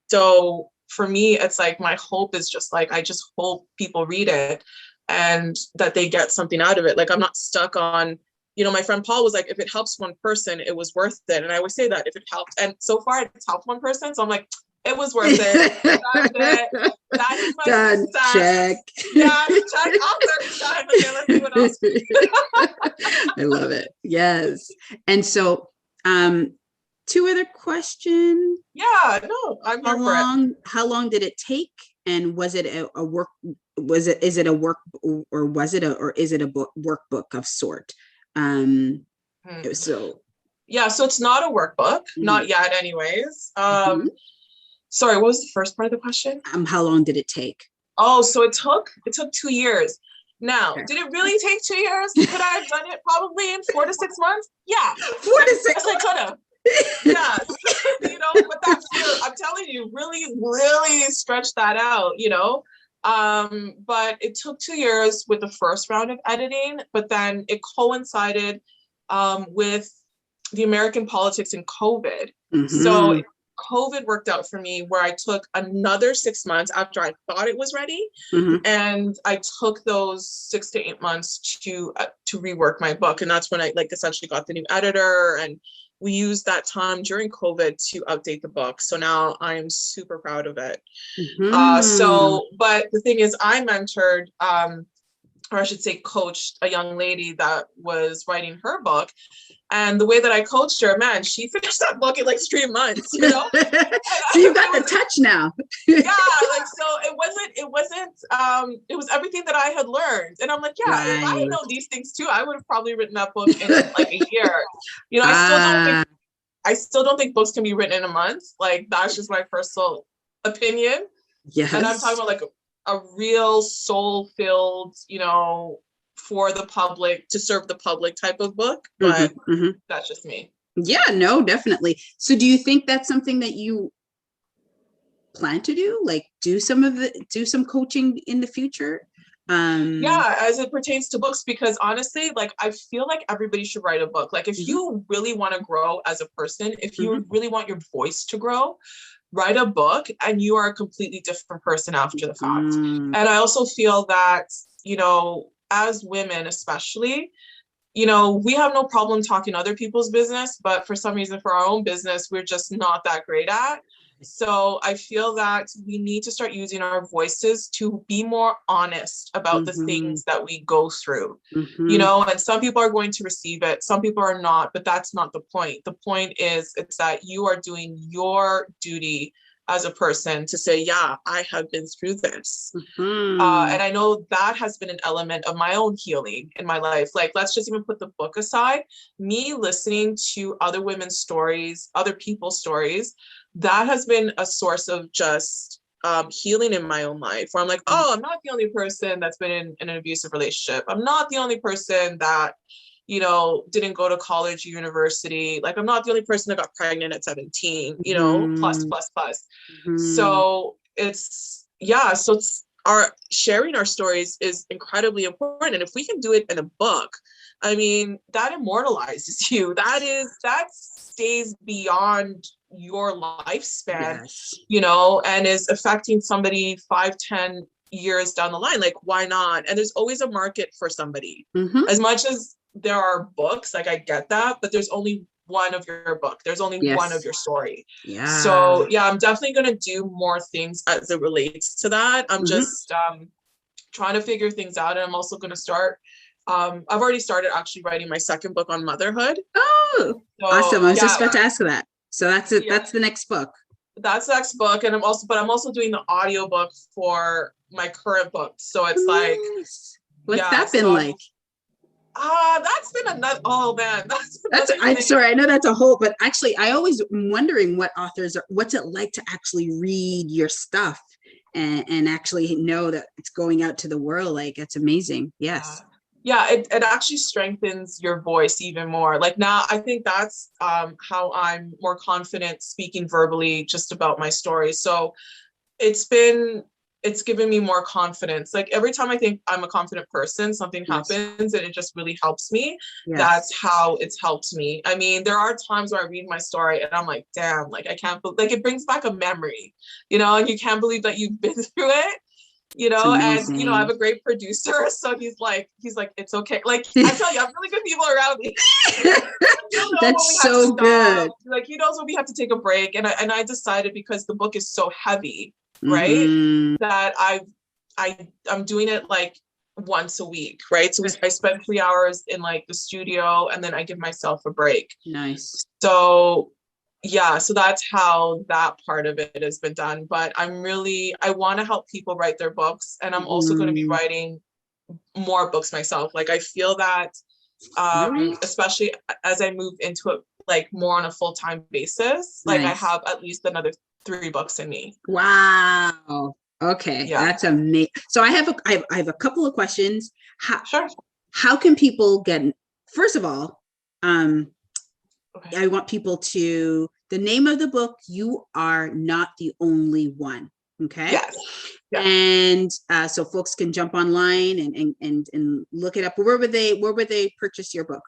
So for me, it's like, my hope is just like, I just hope people read it and that they get something out of it. Like, I'm not stuck on my friend Paul was like, if it helps one person, it was worth it. And I always say that if it helped, and so far it's helped one person. So I'm like, it was worth it. That's it. That is my Done. success. Check. Yeah, check. Author. Done. Okay, let's see what else. I love it. Yes. And so, two other questions. Yeah, no, I'm here for it. How long did it take? And was it a work? Is it a work, or is it a book, workbook of sort? So yeah, so it's not a workbook, not yet, anyways. Sorry, what was the first part of the question? How long did it take? Oh, so it took 2 years. Now, did it really take 2 years? Could I have done it probably in 4 to 6 months? Yeah. 4 to 6 yes, I could have. Yeah. But that's I'm telling you, really, really stretched that out, But it took 2 years with the first round of editing, but then it coincided with the American politics and COVID. So COVID worked out for me, where I took another 6 months after I thought it was ready. And I took those 6 to 8 months to rework my book. And that's when I essentially got the new editor, and we used that time during COVID to update the book. So now I am super proud of it. But the thing is, I mentored, or I should say coached, a young lady that was writing her book. And the way that I coached her, man, she finished that book in 3 months, So you got the touch now. So it was everything that I had learned. And I'm like, if I had known these things too, I would have probably written that book in a year. I still don't think books can be written in a month. That's just my personal opinion. Yes. And I'm talking about a real soul-filled, for the public, to serve the public type of book. But that's just me. Yeah, no, definitely. So do you think that's something that you plan to do? Do some coaching in the future? Yeah, as it pertains to books, because honestly, I feel like everybody should write a book. If you really want to grow as a person, if you really want your voice to grow, write a book, and you are a completely different person after the fact. And I also feel that, as women, especially, we have no problem talking other people's business, but for some reason, for our own business, we're just not that great at. So I feel that we need to start using our voices to be more honest about the things that we go through, and some people are going to receive it. Some people are not, but that's not the point. The point is, it's that you are doing your duty as a person to say, yeah, I have been through this. And I know that has been an element of my own healing in my life. Let's just even put the book aside. Me listening to other women's stories, other people's stories, that has been a source of just healing in my own life, where I'm like, oh, I'm not the only person that's been in an abusive relationship. I'm not the only person that, didn't go to college or university. I'm not the only person that got pregnant at 17, plus. So it's sharing our stories is incredibly important. And if we can do it in a book, I mean, that immortalizes you. That stays beyond your lifespan, and is affecting somebody 5-10 years down the line. Why not? And there's always a market for somebody. As much as there are books, I get that, but there's only one of your book. There's only one of your story. So I'm definitely going to do more things as it relates to that. I'm just trying to figure things out. And I'm also going to start, I've already started actually writing my second book on motherhood. Oh, so, awesome. I was just about to ask that. So that's it. That's the next book. That's the next book. And I'm also doing the audio book for my current book. So it's what's that been like? That's been another, oh man, I'm sorry, I know that's a whole, but actually I always am wondering what's it like to actually read your stuff and actually know that it's going out to the world. It's amazing. Yes. It actually strengthens your voice even more. Now I think that's how I'm more confident speaking verbally just about my story. So it's given me more confidence. Every time I think I'm a confident person, something happens and it just really helps me. Yes. That's how it's helped me. I mean, there are times where I read my story and I'm like, damn, I can't believe, it brings back a memory, and you can't believe that you've been through it. and I have a great producer, so he's like, it's okay. Like, I tell you, I have really good people around me. That's so good. Like, he knows when we have to take a break, and I decided, because the book is so heavy, right, that I'm doing it like once a week, right? So I spend 3 hours in like the studio, and then I give myself a break. Nice. So yeah, so that's how that part of it has been done. But I want to help people write their books, and I'm also going to be writing more books myself. Like, I feel that, especially as I move into it, like more on a full-time basis, like I have at least another 3 books in me. Wow. Okay. Yeah. That's amazing. So I have a couple of questions. How can people first of all, I want people to, the name of the book, You Are Not the Only One. Okay. Yes. Yeah. And so folks can jump online and look it up. Where would they purchase your book?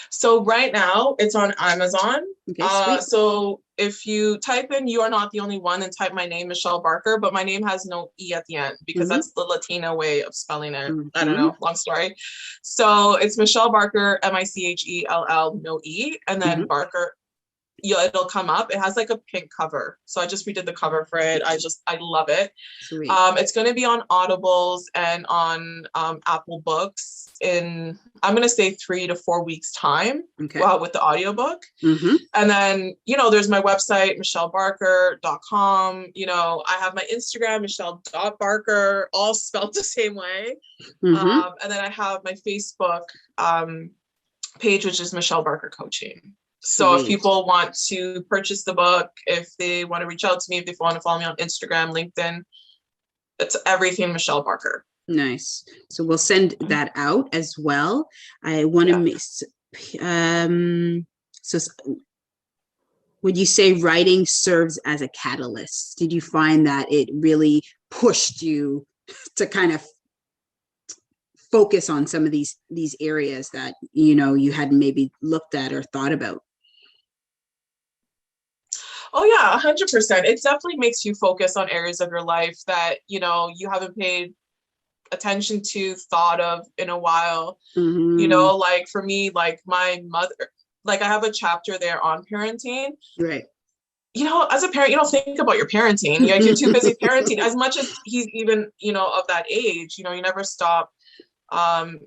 So right now it's on Amazon. Okay, so if you type in You Are Not the Only One and type my name, Michelle Barker, but my name has no E at the end, because that's the Latino way of spelling it. I don't know, long story. So it's Michelle Barker, Michell, no E, and then Barker. It'll come up. It has like a pink cover. So I just redid the cover for it. I love it. Sweet. It's going to be on Audibles and on Apple Books in, I'm going to say 3 to 4 weeks time with the audiobook. And then, there's my website, michellebarker.com. I have my Instagram, michelle.barker, all spelled the same way. And then I have my Facebook page, which is Michelle Barker Coaching. So if people want to purchase the book, if they want to reach out to me, if they want to follow me on Instagram, LinkedIn, it's everything Michelle Barker. Nice. So we'll send that out as well. I want to so would you say writing serves as a catalyst? Did you find that it really pushed you to kind of focus on some of these areas that, you hadn't maybe looked at or thought about? Oh yeah, 100%. It definitely makes you focus on areas of your life that, you haven't paid attention to, thought of in a while. Like for me, like my mother, like I have a chapter there on parenting. Right. As a parent, you don't think about your parenting. You're too busy parenting. As much as he's even, of that age, you never stop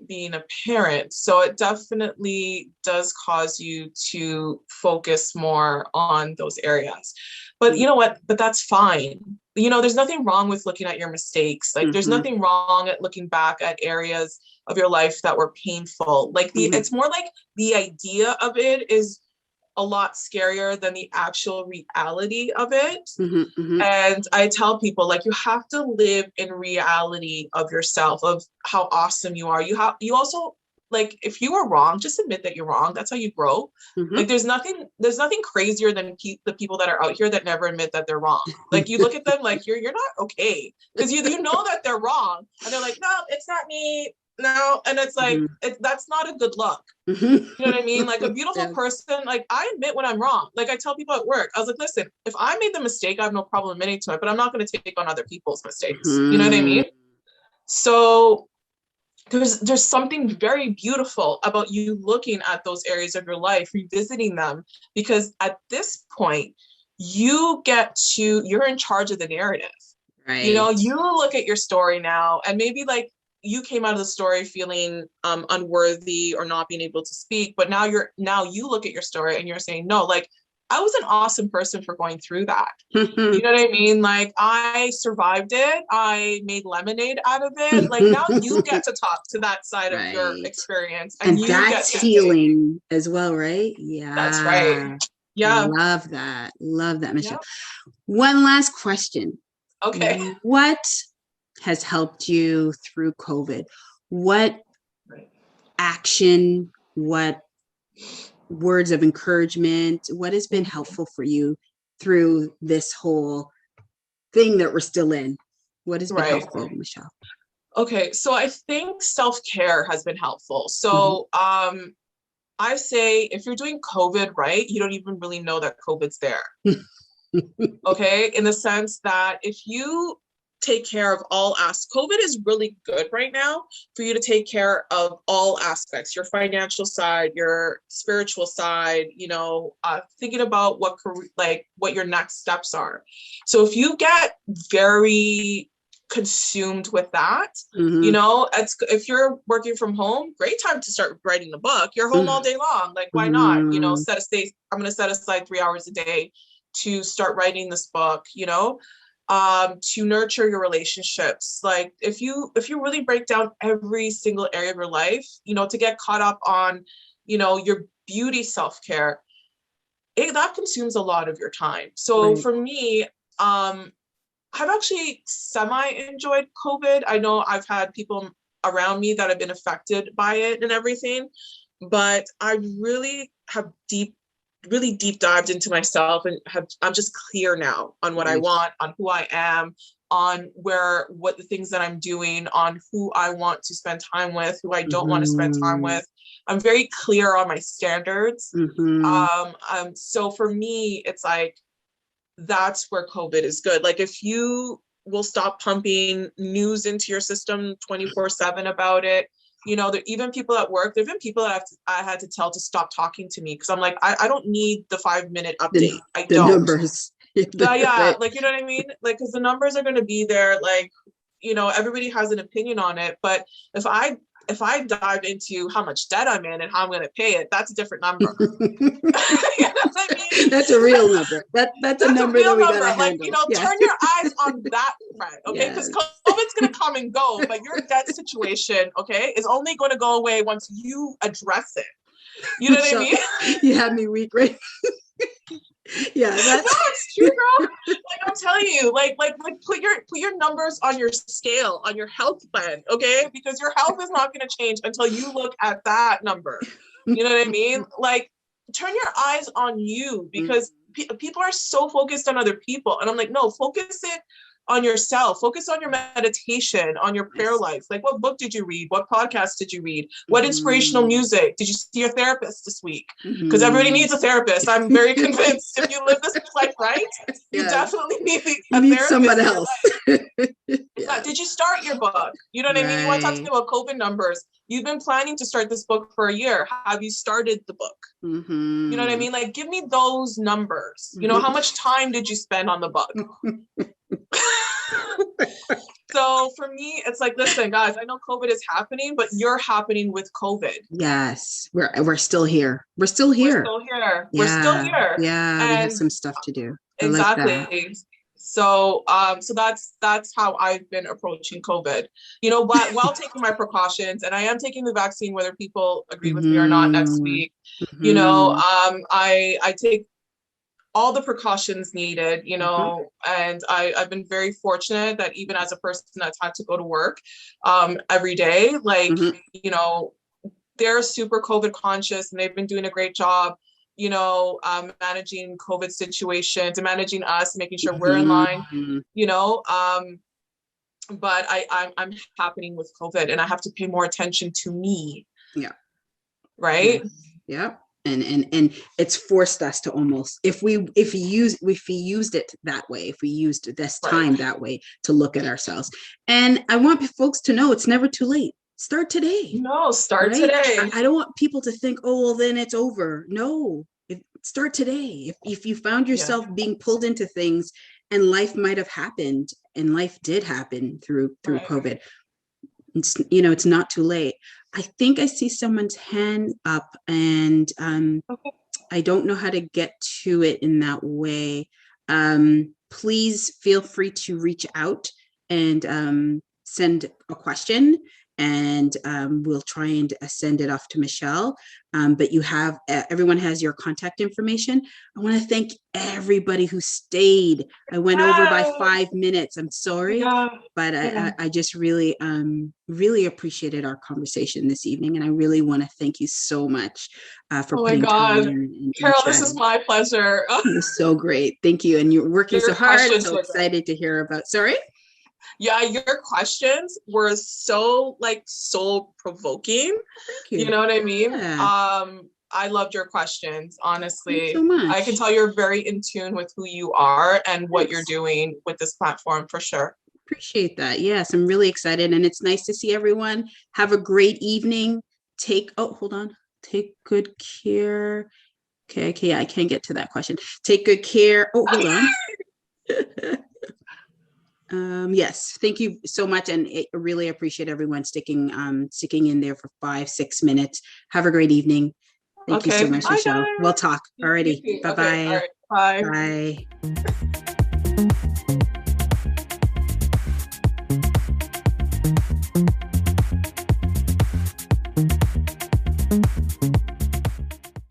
being a parent. So it definitely does cause you to focus more on those areas. But you know what? But that's fine. There's nothing wrong with looking at your mistakes. Like there's nothing wrong at looking back at areas of your life that were painful. Like it's more like the idea of it is a lot scarier than the actual reality of it. And I tell people, like, you have to live in reality of yourself, of how awesome you are. You also, like, if you are wrong, just admit that you're wrong. That's how you grow. Like, there's nothing crazier than the people that are out here that never admit that they're wrong. Like, you look at them like you're not okay, because you know that they're wrong, and they're like, no, it's not me. No. And it's like, that's not a good look. You know what I mean? Like a beautiful person, like I admit when I'm wrong. Like I tell people at work, I was like, listen, if I made the mistake, I have no problem admitting to it, but I'm not going to take on other people's mistakes. You know what I mean? So there's something very beautiful about you looking at those areas of your life, revisiting them, because at this point, you're in charge of the narrative. Right. You look at your story now, and maybe like you came out of the story feeling unworthy or not being able to speak, but now you look at your story and you're saying, no, like I was an awesome person for going through that. You know what I mean? Like I survived it. I made lemonade out of it. Like now you get to talk to that side of your experience. And that's healing as well, right? Yeah. That's right. Yeah. Love that, Michelle. Yeah. One last question. Okay. What has helped you through COVID? What action, what words of encouragement, what has been helpful for you through this whole thing that we're still in? What has been helpful, Michelle? Okay, so I think self-care has been helpful. So I say if you're doing COVID right, you don't even really know that COVID's there. Okay, in the sense that if you take care of all aspects. COVID is really good right now for you to take care of all aspects, your financial side, your spiritual side, thinking about what your next steps are. So if you get very consumed with that, if you're working from home, great time to start writing the book. You're home all day long. Like, why not? I'm going to set aside 3 hours a day to start writing this book, to nurture your relationships. Like if you really break down every single area of your life, to get caught up on, your beauty self-care, that consumes a lot of your time. So for me, I've actually semi-enjoyed COVID. I know I've had people around me that have been affected by it and everything, but I really have really deep dived into myself and I'm just clear now on what I want, on who I am, on what the things that I'm doing, on who I want to spend time with, who I don't want to spend time with. I'm very clear on my standards. So for me, it's like, that's where COVID is good. Like if you will stop pumping news into your system 24/7 about it, even people at work, there've been people that I had to tell to stop talking to me because I'm like, I don't need the 5-minute update. I don't. Numbers. Yeah, like, you know what I mean? Like, because the numbers are going to be there. Like, everybody has an opinion on it. But if I dive into how much debt I'm in and how I'm going to pay it, that's a different number. You know what I mean? That's a real number. That's a number that we got to handle. Turn your eyes on that front, okay? Because COVID's going to come and go, but your debt situation, okay, is only going to go away once you address it. You know what I mean? You have me weak, right? Yeah, no, it's true, girl. Like I'm telling you, like put your numbers on your scale, on your health plan, okay? Because your health is not going to change until you look at that number. You know what I mean? Like, turn your eyes on you, because people are so focused on other people, and I'm like, no, focus it on yourself. Focus on your meditation, on your prayer life. Like, what book did you read? What podcast did you read? What inspirational music? Did you see your therapist this week? Because everybody needs a therapist. I'm very convinced if you live this life right, you definitely need a therapist. Someone else. Did you start your book? You know what I mean? You want to talk to me about COVID numbers. You've been planning to start this book for a year. Have you started the book? You know what I mean? Like, give me those numbers. How much time did you spend on the book? So for me, it's like, listen, guys, I know COVID is happening, but you're happening with COVID. Yes, we're still here. We're still here. We're still here. Yeah, and we have some stuff to do. Exactly. Like so that's how I've been approaching COVID. While taking my precautions, and I am taking the vaccine, whether people agree with me or not next week. I take all the precautions needed, and I've been very fortunate that even as a person that's had to go to work every day, like, they're super COVID conscious and they've been doing a great job, managing COVID situations and managing us, making sure we're in line, but I'm happening with COVID and I have to pay more attention to me. Yeah. Right. Yeah. And it's forced us to almost, if we used it that way, if we used this time that way to look at ourselves. And I want folks to know it's never too late. Start today. No, start today. I don't want people to think, oh, well, then it's over. No, start today. If you found yourself being pulled into things and life might have happened, and life did happen through COVID, it's not too late. I think I see someone's hand up, and I don't know how to get to it in that way. Please feel free to reach out and send a question, and we'll try and send it off to Michelle. But you have, everyone has your contact information. I want to thank everybody who stayed. I went over by 5 minutes. I'm sorry, but I just really, really appreciated our conversation this evening. And I really want to thank you so much for putting time in. Carole, this is my pleasure. You're so great. Thank you. And you're working so hard. I'm so excited to hear about, Yeah, your questions were so soul provoking. You know what I mean? I loved your questions, honestly. Thanks so much. I can tell you're very in tune with who you are and what you're doing with this platform, for sure. Appreciate that. Yes, I'm really excited, and it's nice to see everyone. Have a great evening. Hold on. Take good care. Okay, I can't get to that question. Take good care. Oh, hold on. Yes, thank you so much, and I really appreciate everyone sticking in there for 5-6 minutes. Have a great evening. Thank you so Okay, much, bye Michelle. We'll guys. talk. You Alrighty. too. Okay, all Bye-bye. right, bye. Bye.